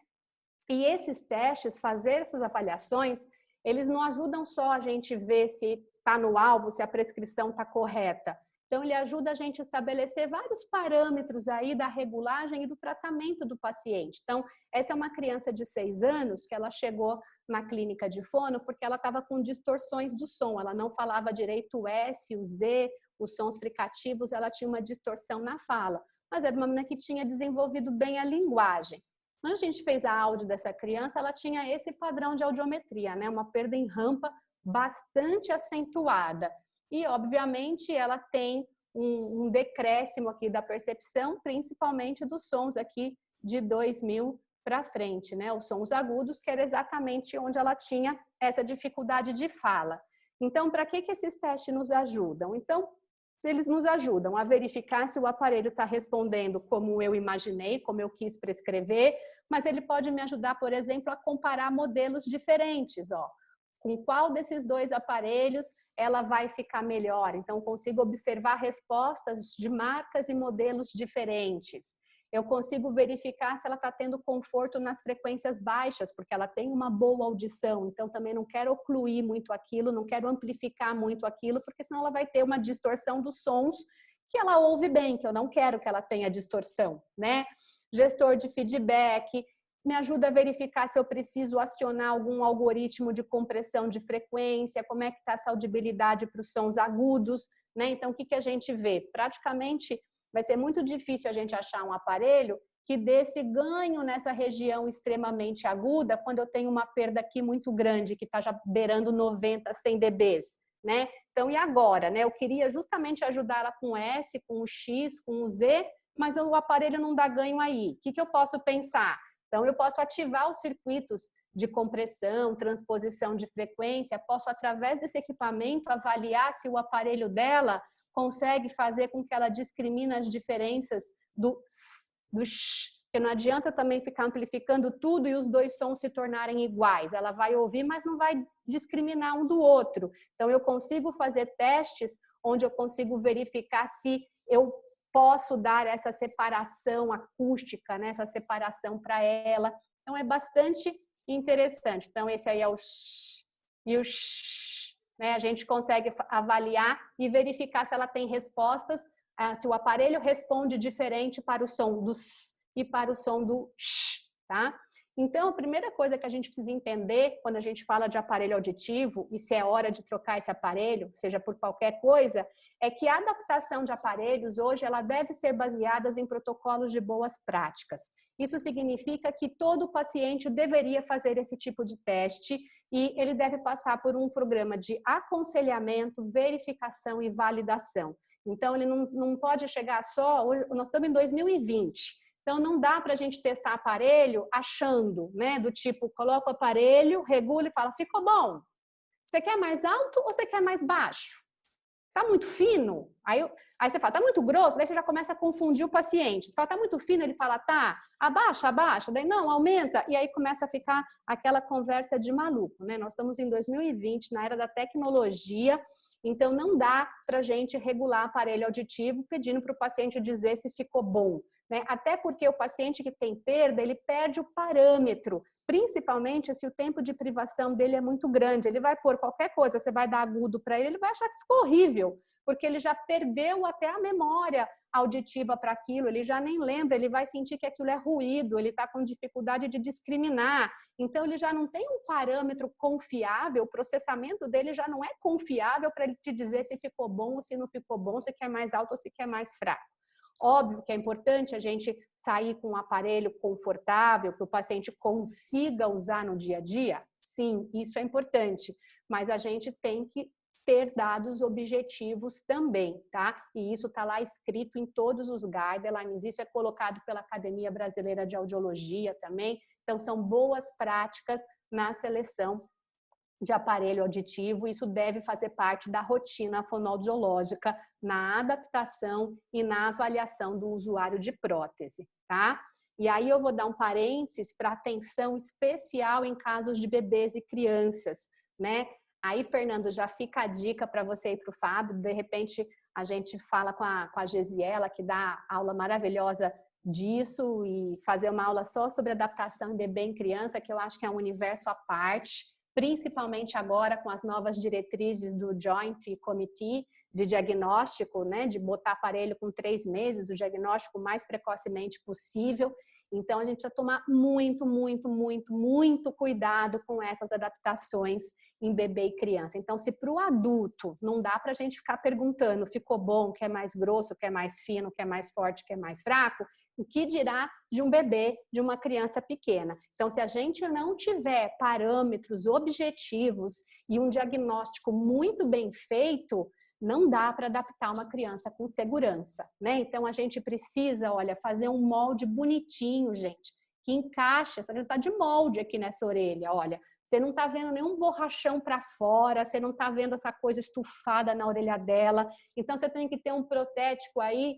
E esses testes, fazer essas avaliações, eles não ajudam só a gente ver se está no alvo, se a prescrição está correta. Então, ele ajuda a gente a estabelecer vários parâmetros aí da regulagem e do tratamento do paciente. Então, essa é uma criança de 6 anos que ela chegou na clínica de fono porque ela estava com distorções do som. Ela não falava direito o S, o Z, os sons fricativos, ela tinha uma distorção na fala. Mas era uma menina que tinha desenvolvido bem a linguagem. Quando a gente fez a áudio dessa criança, ela tinha esse padrão de audiometria, né? Uma perda em rampa bastante acentuada. E, obviamente, ela tem um decréscimo aqui da percepção, principalmente dos sons aqui de 2000 para frente, né? Os sons agudos, que era exatamente onde ela tinha essa dificuldade de fala. Então, para que esses testes nos ajudam? Então, eles nos ajudam a verificar se o aparelho está respondendo como eu imaginei, como eu quis prescrever, mas ele pode me ajudar, por exemplo, a comparar modelos diferentes, ó. Com qual desses 2 aparelhos ela vai ficar melhor? Então, consigo observar respostas de marcas e modelos diferentes. Eu consigo verificar se ela está tendo conforto nas frequências baixas, porque ela tem uma boa audição. Então, também não quero ocluir muito aquilo, não quero amplificar muito aquilo, porque senão ela vai ter uma distorção dos sons que ela ouve bem, que eu não quero que ela tenha distorção, né? Gestor de feedback me ajuda a verificar se eu preciso acionar algum algoritmo de compressão de frequência, como é que está essa audibilidade para os sons agudos, né? Então, o que a gente vê? Praticamente vai ser muito difícil a gente achar um aparelho que dê esse ganho nessa região extremamente aguda quando eu tenho uma perda aqui muito grande, que está já beirando 90, 100 dBs. né? Então, e agora, né? Eu queria justamente ajudar ela com o S, com o X, com o Z, mas o aparelho não dá ganho aí. O que eu posso pensar? Então, eu posso ativar os circuitos de compressão, transposição de frequência, posso, através desse equipamento, avaliar se o aparelho dela consegue fazer com que ela discrimine as diferenças do sh, porque não adianta também ficar amplificando tudo e os dois sons se tornarem iguais. Ela vai ouvir, mas não vai discriminar um do outro. Então, eu consigo fazer testes onde eu consigo verificar se eu posso dar essa separação acústica, né? Essa separação para ela. Então, é bastante interessante. Então, esse aí é o sh e o sh, né? A gente consegue avaliar e verificar se ela tem respostas, se o aparelho responde diferente para o som do s e para o som do sh, tá? Então, a primeira coisa que a gente precisa entender quando a gente fala de aparelho auditivo e se é hora de trocar esse aparelho, seja por qualquer coisa, é que a adaptação de aparelhos hoje ela deve ser baseada em protocolos de boas práticas. Isso significa que todo paciente deveria fazer esse tipo de teste e ele deve passar por um programa de aconselhamento, verificação e validação. Então, ele não pode chegar só... Nós estamos em 2020. Então, não dá para a gente testar aparelho achando, né? Do tipo, coloca o aparelho, regula e fala, ficou bom. Você quer mais alto ou você quer mais baixo? Tá muito fino? Aí você fala, tá muito grosso? Daí você já começa a confundir o paciente. Você fala, tá muito fino? Ele fala, tá, abaixa, abaixa. Daí, não, aumenta. E aí começa a ficar aquela conversa de maluco, né? Nós estamos em 2020, na era da tecnologia. Então, não dá para a gente regular aparelho auditivo pedindo para o paciente dizer se ficou bom. Né? Até porque o paciente que tem perda, ele perde o parâmetro, principalmente se o tempo de privação dele é muito grande. Ele vai pôr qualquer coisa, você vai dar agudo para ele, ele vai achar que ficou horrível, porque ele já perdeu até a memória auditiva para aquilo, ele já nem lembra, ele vai sentir que aquilo é ruído, ele está com dificuldade de discriminar. Então, ele já não tem um parâmetro confiável, o processamento dele já não é confiável para ele te dizer se ficou bom ou se não ficou bom, se quer mais alto ou se quer mais fraco. Óbvio que é importante a gente sair com um aparelho confortável, que o paciente consiga usar no dia a dia. Sim, isso é importante, mas a gente tem que ter dados objetivos também, tá? E isso está lá escrito em todos os guidelines, isso é colocado pela Academia Brasileira de Audiologia também. Então, são boas práticas na seleção de aparelho auditivo, isso deve fazer parte da rotina fonoaudiológica na adaptação e na avaliação do usuário de prótese, tá? E aí eu vou dar um parênteses para atenção especial em casos de bebês e crianças, né? Aí, Fernando, já fica a dica para você e para o Fábio, de repente a gente fala com a Gesiela, que dá aula maravilhosa disso, e fazer uma aula só sobre adaptação em bebê e criança, que eu acho que é um universo à parte, principalmente agora com as novas diretrizes do Joint Committee de diagnóstico, né, de botar aparelho com 3 meses, o diagnóstico mais precocemente possível. Então, a gente precisa tomar muito, muito, muito, muito cuidado com essas adaptações em bebê e criança. Então, se para o adulto não dá para a gente ficar perguntando, ficou bom, quer mais grosso, quer mais fino, quer mais forte, quer mais fraco, o que dirá de um bebê, de uma criança pequena? Então, se a gente não tiver parâmetros objetivos e um diagnóstico muito bem feito, não dá para adaptar uma criança com segurança, né? Então, a gente precisa, olha, fazer um molde bonitinho, gente, que encaixe. Essa criança está de molde aqui nessa orelha, olha. Você não está vendo nenhum borrachão para fora, você não está vendo essa coisa estufada na orelha dela. Então, você tem que ter um protético aí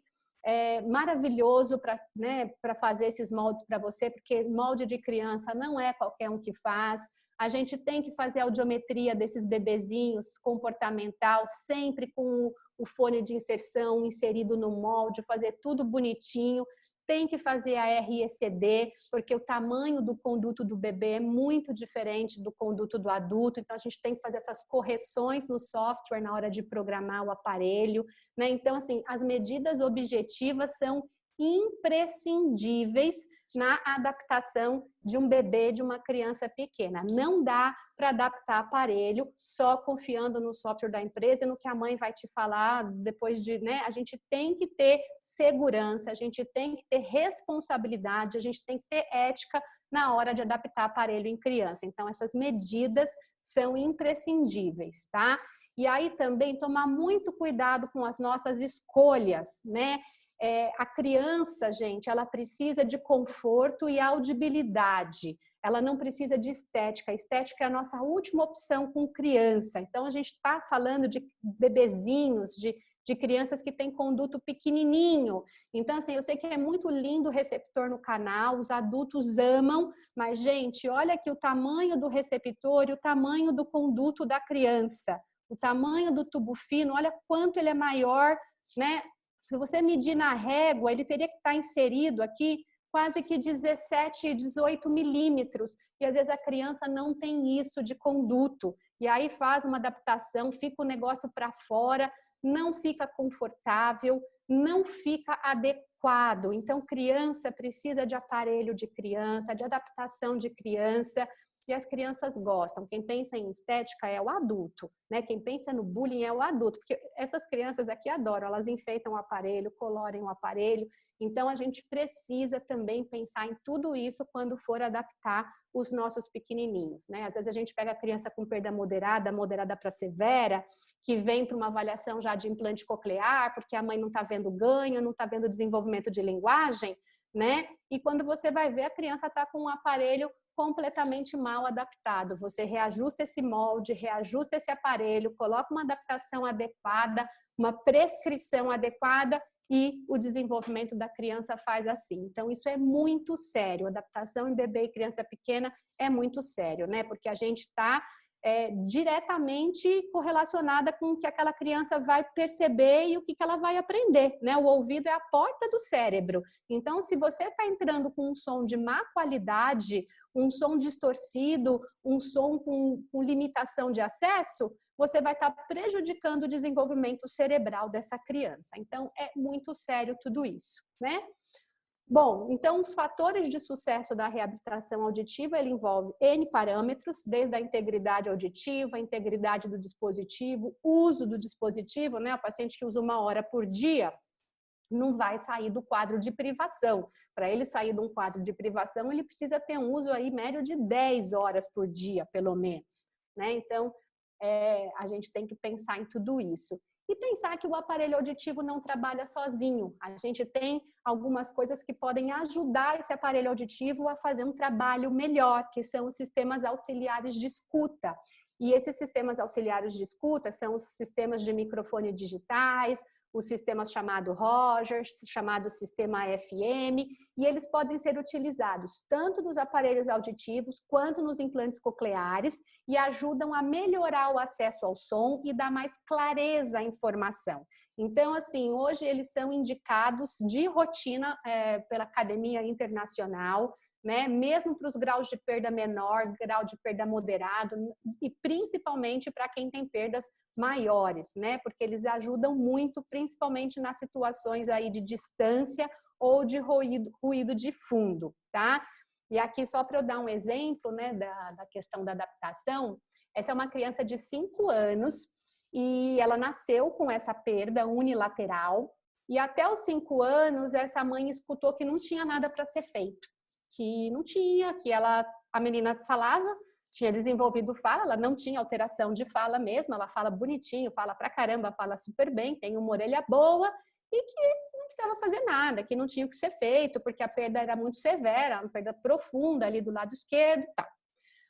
maravilhoso para, né, para fazer esses moldes para você, porque molde de criança não é qualquer um que faz. A gente tem que fazer a audiometria desses bebezinhos comportamental, sempre com o fone de inserção inserido no molde, fazer tudo bonitinho. Tem que fazer a RECD, porque o tamanho do conduto do bebê é muito diferente do conduto do adulto, então a gente tem que fazer essas correções no software na hora de programar o aparelho, né? Então, assim, as medidas objetivas são imprescindíveis na adaptação de um bebê, de uma criança pequena. Não dá para adaptar aparelho só confiando no software da empresa e no que a mãe vai te falar depois de, né? A gente tem que ter segurança, a gente tem que ter responsabilidade, a gente tem que ter ética na hora de adaptar aparelho em criança. Então, essas medidas são imprescindíveis, tá? E aí também tomar muito cuidado com as nossas escolhas, né? A criança, gente, ela precisa de conforto e audibilidade. Ela não precisa de estética. A estética é a nossa última opção com criança. Então, a gente está falando de bebezinhos, de crianças que têm conduto pequenininho. Então, assim, eu sei que é muito lindo o receptor no canal, os adultos amam, mas, gente, olha aqui o tamanho do receptor e o tamanho do conduto da criança. O tamanho do tubo fino, olha quanto ele é maior, né? Se você medir na régua, ele teria que estar inserido aqui quase que 17, 18 milímetros. E às vezes a criança não tem isso de conduto. E aí faz uma adaptação, fica o negócio para fora, não fica confortável, não fica adequado. Então, criança precisa de aparelho de criança, de adaptação de criança. E as crianças gostam. Quem pensa em estética é o adulto, né? Quem pensa no bullying é o adulto, porque essas crianças aqui adoram, elas enfeitam o aparelho, colorem o aparelho. Então, a gente precisa também pensar em tudo isso quando for adaptar os nossos pequenininhos, né? Às vezes a gente pega a criança com perda moderada para severa, que vem para uma avaliação já de implante coclear, porque a mãe não está vendo ganho, não está vendo desenvolvimento de linguagem, né? E quando você vai ver, a criança está com um aparelho completamente mal adaptado. Você reajusta esse molde, reajusta esse aparelho, coloca uma adaptação adequada, uma prescrição adequada e o desenvolvimento da criança faz assim. Então, isso é muito sério. Adaptação em bebê e criança pequena é muito sério, né? Porque a gente está diretamente correlacionada com o que aquela criança vai perceber e o que ela vai aprender, né? O ouvido é a porta do cérebro. Então, se você está entrando com um som de má qualidade, um som distorcido, um som com limitação de acesso, você vai estar prejudicando o desenvolvimento cerebral dessa criança. Então, é muito sério tudo isso, né? Bom, então os fatores de sucesso da reabilitação auditiva, ele envolve N parâmetros, desde a integridade auditiva, a integridade do dispositivo, uso do dispositivo, né? O paciente que usa 1 hora por dia não vai sair do quadro de privação. Para ele sair de um quadro de privação, ele precisa ter um uso aí médio de 10 horas por dia, pelo menos, né? Então, a gente tem que pensar em tudo isso. E pensar que o aparelho auditivo não trabalha sozinho. A gente tem algumas coisas que podem ajudar esse aparelho auditivo a fazer um trabalho melhor, que são os sistemas auxiliares de escuta. E esses sistemas auxiliares de escuta são os sistemas de microfone digitais, os sistemas chamado Rogers, chamado sistema FM, e eles podem ser utilizados tanto nos aparelhos auditivos quanto nos implantes cocleares e ajudam a melhorar o acesso ao som e dar mais clareza à informação. Então, assim, hoje eles são indicados de rotina pela Academia Internacional, né? Mesmo para os graus de perda menor, grau de perda moderado e principalmente para quem tem perdas maiores, né? Porque eles ajudam muito, principalmente nas situações aí de distância ou de ruído de fundo, tá? E aqui só para eu dar um exemplo, né, da questão da adaptação, essa é uma criança de 5 anos e ela nasceu com essa perda unilateral e até os 5 anos essa mãe escutou que não tinha nada para ser feito. Que não tinha, a menina falava, tinha desenvolvido fala, ela não tinha alteração de fala mesmo, ela fala bonitinho, fala pra caramba, fala super bem, tem uma orelha boa e que não precisava fazer nada, que não tinha o que ser feito, porque a perda era muito severa, uma perda profunda ali do lado esquerdo e tal.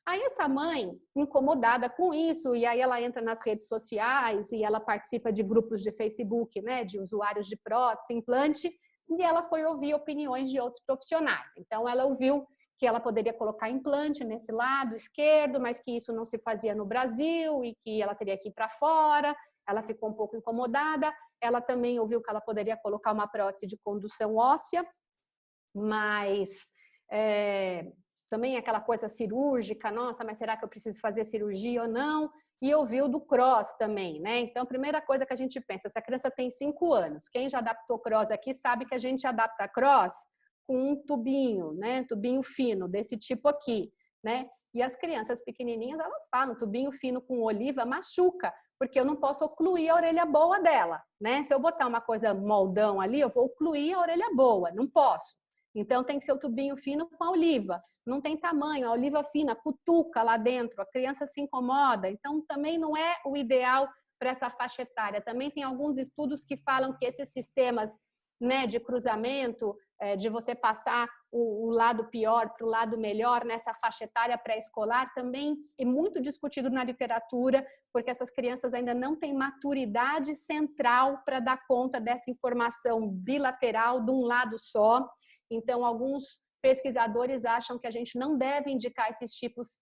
Aí essa mãe, incomodada com isso, e aí ela entra nas redes sociais e ela participa de grupos de Facebook, né, de usuários de prótese, implante, e ela foi ouvir opiniões de outros profissionais. Então, ela ouviu que ela poderia colocar implante nesse lado esquerdo, mas que isso não se fazia no Brasil e que ela teria que ir para fora. Ela ficou um pouco incomodada. Ela também ouviu que ela poderia colocar uma prótese de condução óssea, mas também aquela coisa cirúrgica, nossa, mas será que eu preciso fazer cirurgia ou não? E ouviu do cross também, né? Então, a primeira coisa que a gente pensa, essa criança tem 5 anos. Quem já adaptou cross aqui sabe que a gente adapta cross com um tubinho, né? Tubinho fino, desse tipo aqui, né? E as crianças pequenininhas, elas falam, tubinho fino com oliva machuca, porque eu não posso ocluir a orelha boa dela, né? Se eu botar uma coisa moldão ali, eu vou ocluir a orelha boa, não posso. Então, tem que ser o tubinho fino com a oliva. Não tem tamanho, a oliva fina cutuca lá dentro, a criança se incomoda. Então, também não é o ideal para essa faixa etária. Também tem alguns estudos que falam que esses sistemas, né, de cruzamento, de você passar o lado pior para o lado melhor nessa faixa etária pré-escolar, também é muito discutido na literatura, porque essas crianças ainda não têm maturidade central para dar conta dessa informação bilateral de um lado só. Então, alguns pesquisadores acham que a gente não deve indicar esses tipos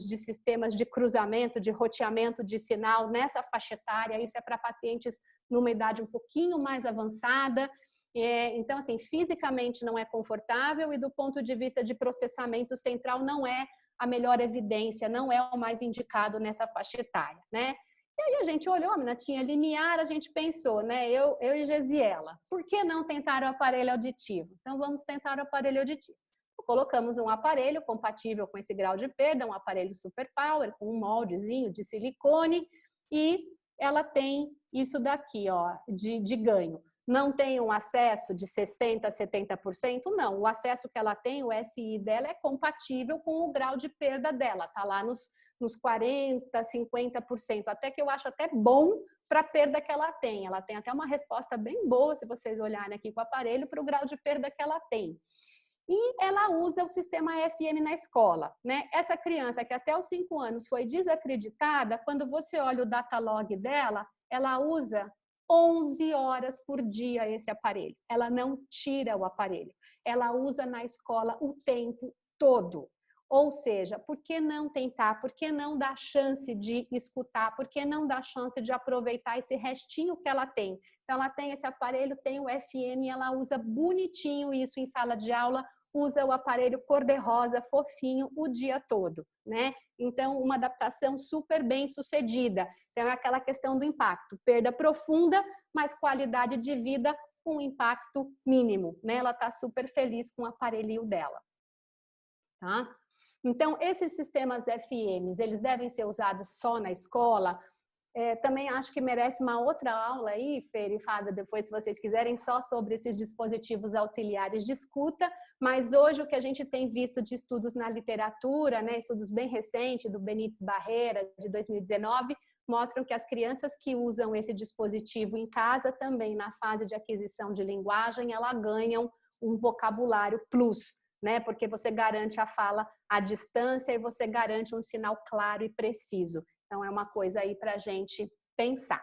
de sistemas de cruzamento, de roteamento de sinal nessa faixa etária. Isso é para pacientes numa idade um pouquinho mais avançada. Então, assim, fisicamente não é confortável e do ponto de vista de processamento central não é a melhor evidência, não é o mais indicado nessa faixa etária, né? E aí a gente olhou, a menina tinha limiar, a gente pensou, né? Eu e Gesiela, por que não tentar o aparelho auditivo? Então, vamos tentar o aparelho auditivo. Colocamos um aparelho compatível com esse grau de perda, um aparelho Super Power, com um moldezinho de silicone, e ela tem isso daqui, ó, de ganho. Não tem um acesso de 60% a 70%? Não, o acesso que ela tem, o SI dela é compatível com o grau de perda dela, tá lá nos 40%, 50%, até que eu acho até bom para a perda que ela tem. Ela tem até uma resposta bem boa, se vocês olharem aqui com o aparelho, para o grau de perda que ela tem. E ela usa o sistema FM na escola, né? Essa criança que até os 5 anos foi desacreditada, quando você olha o datalog dela, ela usa 11 horas por dia esse aparelho. Ela não tira o aparelho. Ela usa na escola o tempo todo. Ou seja, por que não tentar? Por que não dar chance de escutar? Por que não dar chance de aproveitar esse restinho que ela tem? Então, ela tem esse aparelho, tem o FM, ela usa bonitinho isso em sala de aula, usa o aparelho cor-de-rosa, fofinho, o dia todo, né? Então, uma adaptação super bem sucedida. Então, é aquela questão do impacto. Perda profunda, mas qualidade de vida com impacto mínimo, né? Ela está super feliz com o aparelhinho dela, tá? Então, esses sistemas FMs, eles devem ser usados só na escola? Também acho que merece uma outra aula aí, Fer e Fábio, depois, se vocês quiserem, só sobre esses dispositivos auxiliares de escuta, mas hoje o que a gente tem visto de estudos na literatura, né, estudos bem recentes, do Benítez Barreira, de 2019, mostram que as crianças que usam esse dispositivo em casa, também na fase de aquisição de linguagem, elas ganham um vocabulário plus, né, porque você garante a fala à distância e você garante um sinal claro e preciso. Então, é uma coisa aí para a gente pensar.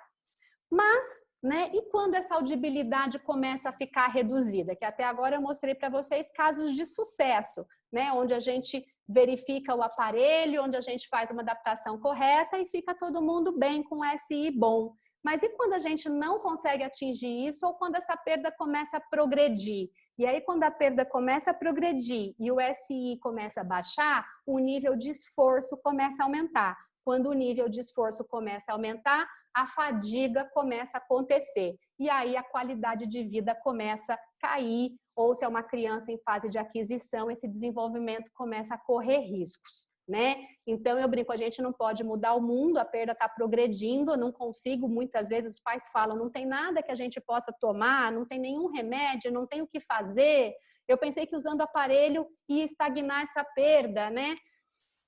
Mas, né, e quando essa audibilidade começa a ficar reduzida? Que até agora eu mostrei para vocês casos de sucesso, né, onde a gente verifica o aparelho, onde a gente faz uma adaptação correta e fica todo mundo bem com SI bom. Mas e quando a gente não consegue atingir isso ou quando essa perda começa a progredir? E aí, quando a perda começa a progredir e o SI começa a baixar, o nível de esforço começa a aumentar. Quando o nível de esforço começa a aumentar, a fadiga começa a acontecer. E aí a qualidade de vida começa a cair, ou se é uma criança em fase de aquisição, esse desenvolvimento começa a correr riscos, né? Então eu brinco, a gente não pode mudar o mundo, a perda está progredindo, eu não consigo, muitas vezes os pais falam, não tem nada que a gente possa tomar, não tem nenhum remédio, não tem o que fazer. Eu pensei que usando o aparelho ia estagnar essa perda, né?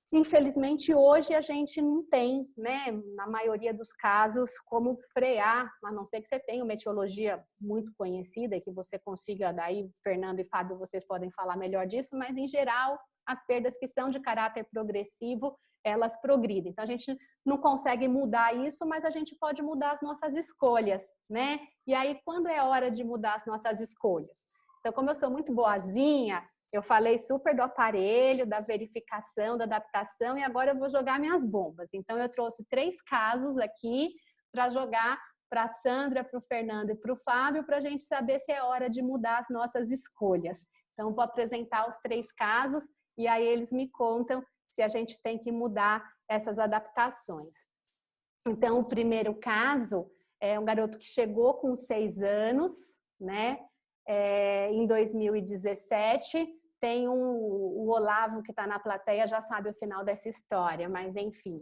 Infelizmente, hoje a gente não tem, né, na maioria dos casos, como frear, a não ser que você tenha uma etiologia muito conhecida e que você consiga, daí, Fernando e Fábio, vocês podem falar melhor disso, mas, em geral, as perdas que são de caráter progressivo, elas progridem. Então, a gente não consegue mudar isso, mas a gente pode mudar as nossas escolhas, né? E aí, quando é hora de mudar as nossas escolhas? Então, como eu sou muito boazinha, eu falei super do aparelho, da verificação, da adaptação, e agora eu vou jogar minhas bombas. Então, eu trouxe 3 casos aqui para jogar para a Sandra, para o Fernando e para o Fábio, para a gente saber se é hora de mudar as nossas escolhas. Então, vou apresentar os 3 casos e aí eles me contam se a gente tem que mudar essas adaptações. Então, o primeiro caso é um garoto que chegou com 6 anos, né? Em 2017, tem o Olavo que está na plateia, já sabe o final dessa história, mas enfim.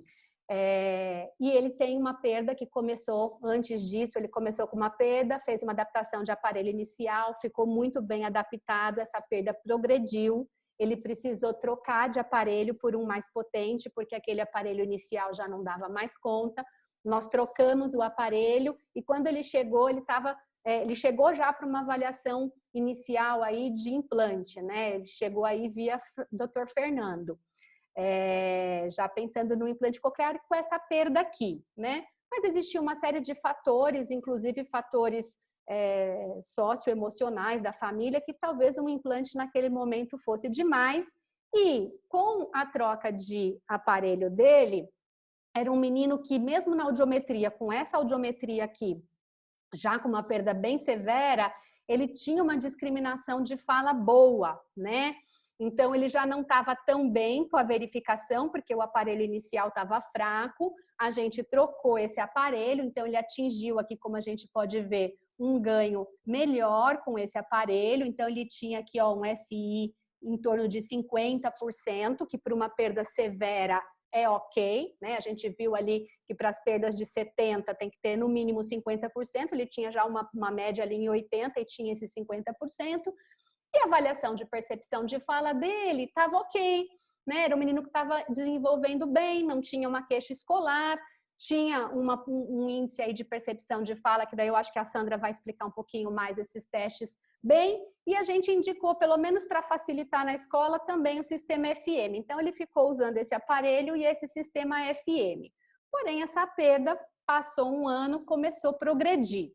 E ele tem uma perda que começou, antes disso, ele começou com uma perda, fez uma adaptação de aparelho inicial, ficou muito bem adaptado, essa perda progrediu, ele precisou trocar de aparelho por um mais potente, porque aquele aparelho inicial já não dava mais conta. nós trocamos o aparelho e quando ele chegou, ele chegou já para uma avaliação inicial aí de implante, né? Ele chegou aí via Dr. Fernando, já pensando no implante coclear com essa perda aqui, né? Mas existia uma série de fatores, inclusive fatores socioemocionais da família, que talvez um implante naquele momento fosse demais. E com a troca de aparelho dele, era um menino que mesmo na audiometria, com essa audiometria aqui, já com uma perda bem severa, ele tinha uma discriminação de fala boa, né? Então, ele já não estava tão bem com a verificação, porque o aparelho inicial estava fraco, a gente trocou esse aparelho, então ele atingiu aqui, como a gente pode ver, um ganho melhor com esse aparelho, então ele tinha aqui ó, um SI em torno de 50%, que para uma perda severa é ok, né? A gente viu ali que para as perdas de 70% tem que ter no mínimo 50%, ele tinha já uma média ali em 80% e tinha esse 50%, e a avaliação de percepção de fala dele estava ok, né? Era um menino que estava desenvolvendo bem, não tinha uma queixa escolar, tinha um índice aí de percepção de fala, que daí eu acho que a Sandra vai explicar um pouquinho mais esses testes bem, e a gente indicou, pelo menos para facilitar na escola, também o sistema FM. Então, ele ficou usando esse aparelho e esse sistema FM. Porém, essa perda passou um ano, começou a progredir,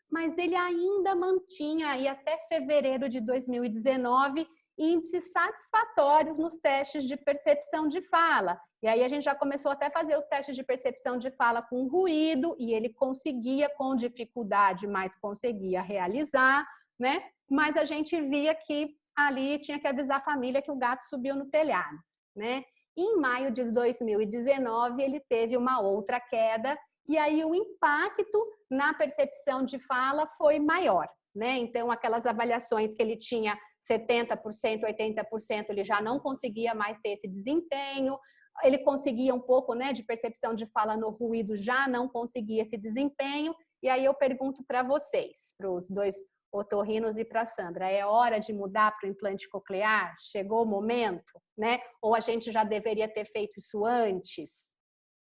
mas ele ainda mantinha aí até fevereiro de 2019 índices satisfatórios nos testes de percepção de fala. E aí a gente já começou até a fazer os testes de percepção de fala com ruído e ele conseguia com dificuldade, mas conseguia realizar, né? Mas a gente via que ali tinha que avisar a família que o gato subiu no telhado, né? Em maio de 2019 ele teve uma outra queda e aí o impacto na percepção de fala foi maior, né? Então aquelas avaliações que ele tinha 70%, 80%, ele já não conseguia mais ter esse desempenho. Ele conseguia um pouco, né, de percepção de fala no ruído, já não conseguia esse desempenho. E aí eu pergunto para vocês, para os dois otorrinos e para a Sandra, é hora de mudar para o implante coclear? Chegou o momento, né? Ou a gente já deveria ter feito isso antes,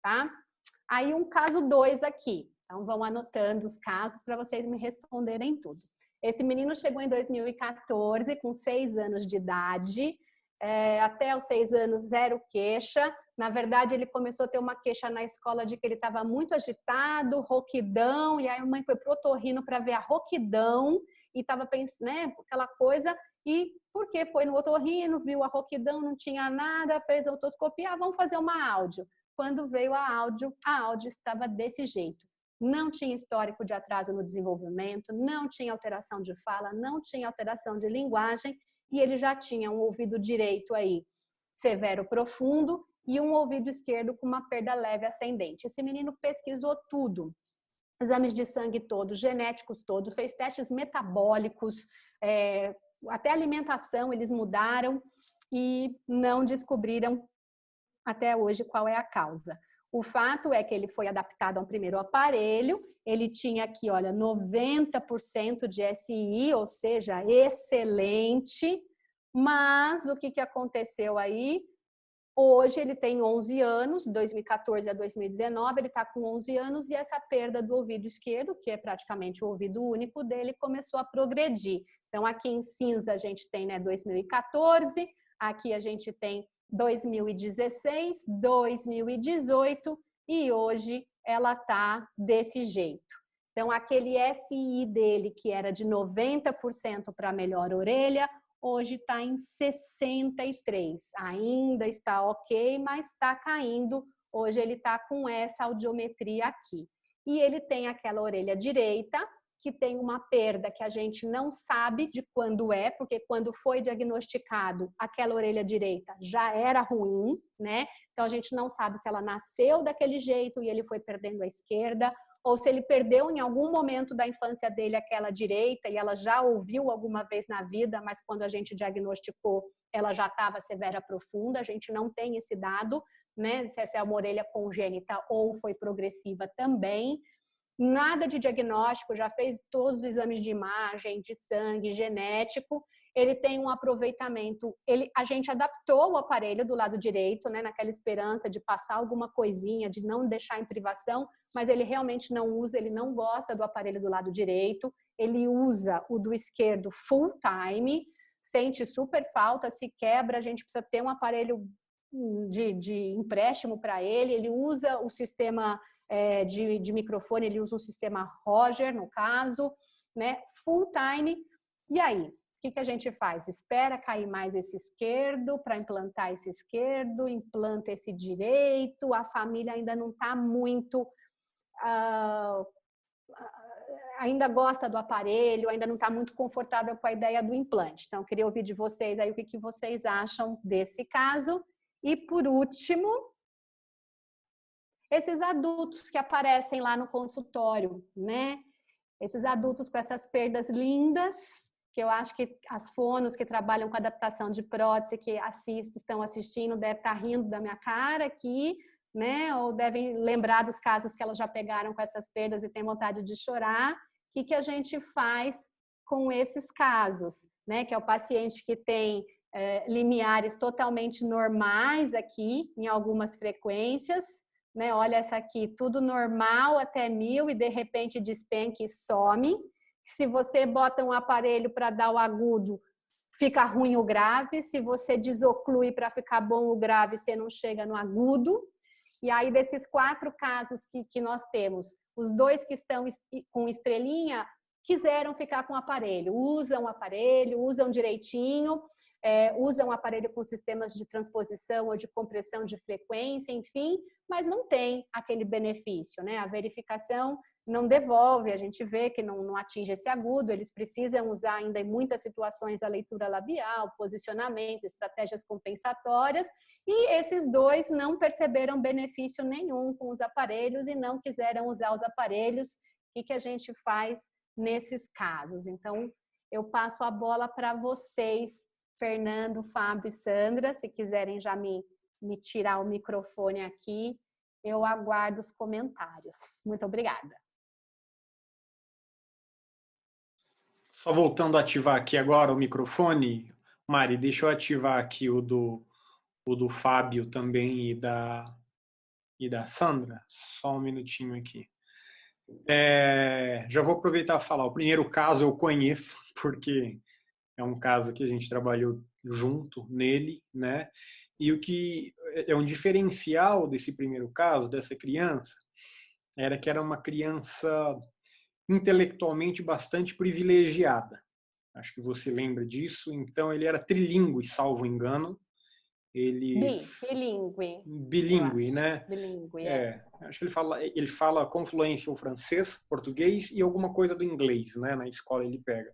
tá? Aí um caso 2 aqui. Então vão anotando os casos para vocês me responderem tudo. Esse menino chegou em 2014 com 6 anos de idade, até os 6 anos, 0 queixa. Na verdade, ele começou a ter uma queixa na escola de que ele estava muito agitado, rouquidão, e aí a mãe foi pro otorrino para ver a rouquidão, e estava pensando, né, aquela coisa, e porque foi no otorrino, viu a rouquidão, não tinha nada, fez a otoscopia, vamos fazer uma áudio. Quando veio a áudio estava desse jeito. Não tinha histórico de atraso no desenvolvimento, não tinha alteração de fala, não tinha alteração de linguagem, e ele já tinha um ouvido direito aí severo profundo e um ouvido esquerdo com uma perda leve ascendente. Esse menino pesquisou tudo, exames de sangue todos, genéticos todos, fez testes metabólicos, até alimentação eles mudaram e não descobriram até hoje qual é a causa. O fato é que ele foi adaptado a um primeiro aparelho, ele tinha aqui, olha, 90% de SI, ou seja, excelente, mas o que aconteceu aí? Hoje ele tem 11 anos, 2014 a 2019, ele está com 11 anos e essa perda do ouvido esquerdo, que é praticamente o ouvido único dele, começou a progredir. Então aqui em cinza a gente tem, né, 2014, aqui a gente tem 2016, 2018 e hoje ela tá desse jeito. Então, aquele SI dele, que era de 90% para melhor orelha, hoje está em 63%. Ainda está ok, mas está caindo. Hoje ele está com essa audiometria aqui. E ele tem aquela orelha direita, que tem uma perda que a gente não sabe de quando é, porque quando foi diagnosticado, aquela orelha direita já era ruim, né? Então, a gente não sabe se ela nasceu daquele jeito e ele foi perdendo a esquerda, ou se ele perdeu em algum momento da infância dele aquela direita e ela já ouviu alguma vez na vida, mas quando a gente diagnosticou, ela já estava severa profunda, a gente não tem esse dado, né? Se essa é uma orelha congênita ou foi progressiva também. nada de diagnóstico, já fez todos os exames de imagem, de sangue, genético, ele tem um aproveitamento, a gente adaptou o aparelho do lado direito, né, naquela esperança de passar alguma coisinha, de não deixar em privação, mas ele realmente não usa, ele não gosta do aparelho do lado direito, ele usa o do esquerdo full time, sente super falta, se quebra, a gente precisa ter um aparelho de empréstimo para ele usa o sistema de microfone, ele usa um sistema Roger, no caso, né, full time, e aí? O que a gente faz? Espera cair mais esse esquerdo para implantar esse esquerdo, implanta esse direito, a família ainda não está muito... ainda gosta do aparelho, ainda não está muito confortável com a ideia do implante. Então, eu queria ouvir de vocês aí o que vocês acham desse caso. E, por último, esses adultos que aparecem lá no consultório, né? Esses adultos com essas perdas lindas, que eu acho que as fonos que trabalham com adaptação de prótese, que estão assistindo, devem estar rindo da minha cara aqui, né? Ou devem lembrar dos casos que elas já pegaram com essas perdas e têm vontade de chorar. O que a gente faz com esses casos, né? Que é o paciente que tem limiares totalmente normais aqui, em algumas frequências, né? Olha essa aqui, tudo normal até 1000 e de repente despenca e some. Se você bota um aparelho para dar o agudo, fica ruim o grave. Se você desoclui para ficar bom o grave, você não chega no agudo. E aí, desses 4 casos que nós temos, os 2 que estão com estrelinha quiseram ficar com o aparelho, usam direitinho, usam o aparelho com sistemas de transposição ou de compressão de frequência, enfim, mas não tem aquele benefício, né? A verificação não devolve, a gente vê que não atinge esse agudo, eles precisam usar ainda em muitas situações a leitura labial, posicionamento, estratégias compensatórias, e esses 2 não perceberam benefício nenhum com os aparelhos e não quiseram usar os aparelhos. O que a gente faz nesses casos? Então, eu passo a bola para vocês, Fernando, Fábio e Sandra, se quiserem já me tirar o microfone aqui, eu aguardo os comentários. Muito obrigada. Só voltando a ativar aqui agora o microfone, Mari, deixa eu ativar aqui o do Fábio também e da Sandra. Só um minutinho aqui. Já vou aproveitar e falar. O primeiro caso eu conheço, porque é um caso que a gente trabalhou junto nele, né? E o que é um diferencial desse primeiro caso, dessa criança, era que era uma criança intelectualmente bastante privilegiada. Acho que você lembra disso. Então, ele era trilíngue, salvo engano. Bilíngue, né? Bilíngue, acho que ele fala com fluência o francês, português e alguma coisa do inglês, né? Na escola ele pega.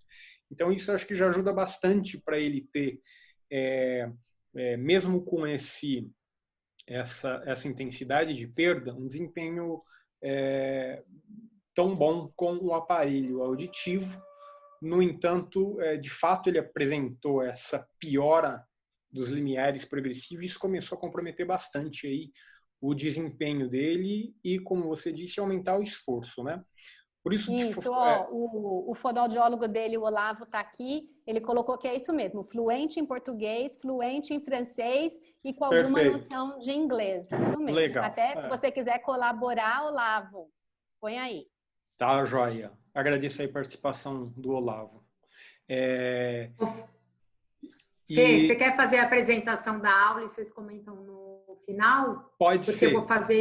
Então, isso acho que já ajuda bastante para ele ter, mesmo com essa intensidade de perda, um desempenho tão bom com o aparelho auditivo. No entanto, de fato, ele apresentou essa piora dos limiares progressivos e isso começou a comprometer bastante aí o desempenho dele e, como você disse, aumentar o esforço, né? Por isso, o fonoaudiólogo dele, o Olavo, está aqui, ele colocou que é isso mesmo, fluente em português, fluente em francês e com alguma noção de inglês, isso mesmo. Legal. Até se você quiser colaborar, Olavo, põe aí. Tá, joia. Agradeço aí a participação do Olavo. Fê, você quer fazer a apresentação da aula e vocês comentam no final? Pode ser. Porque eu vou fazer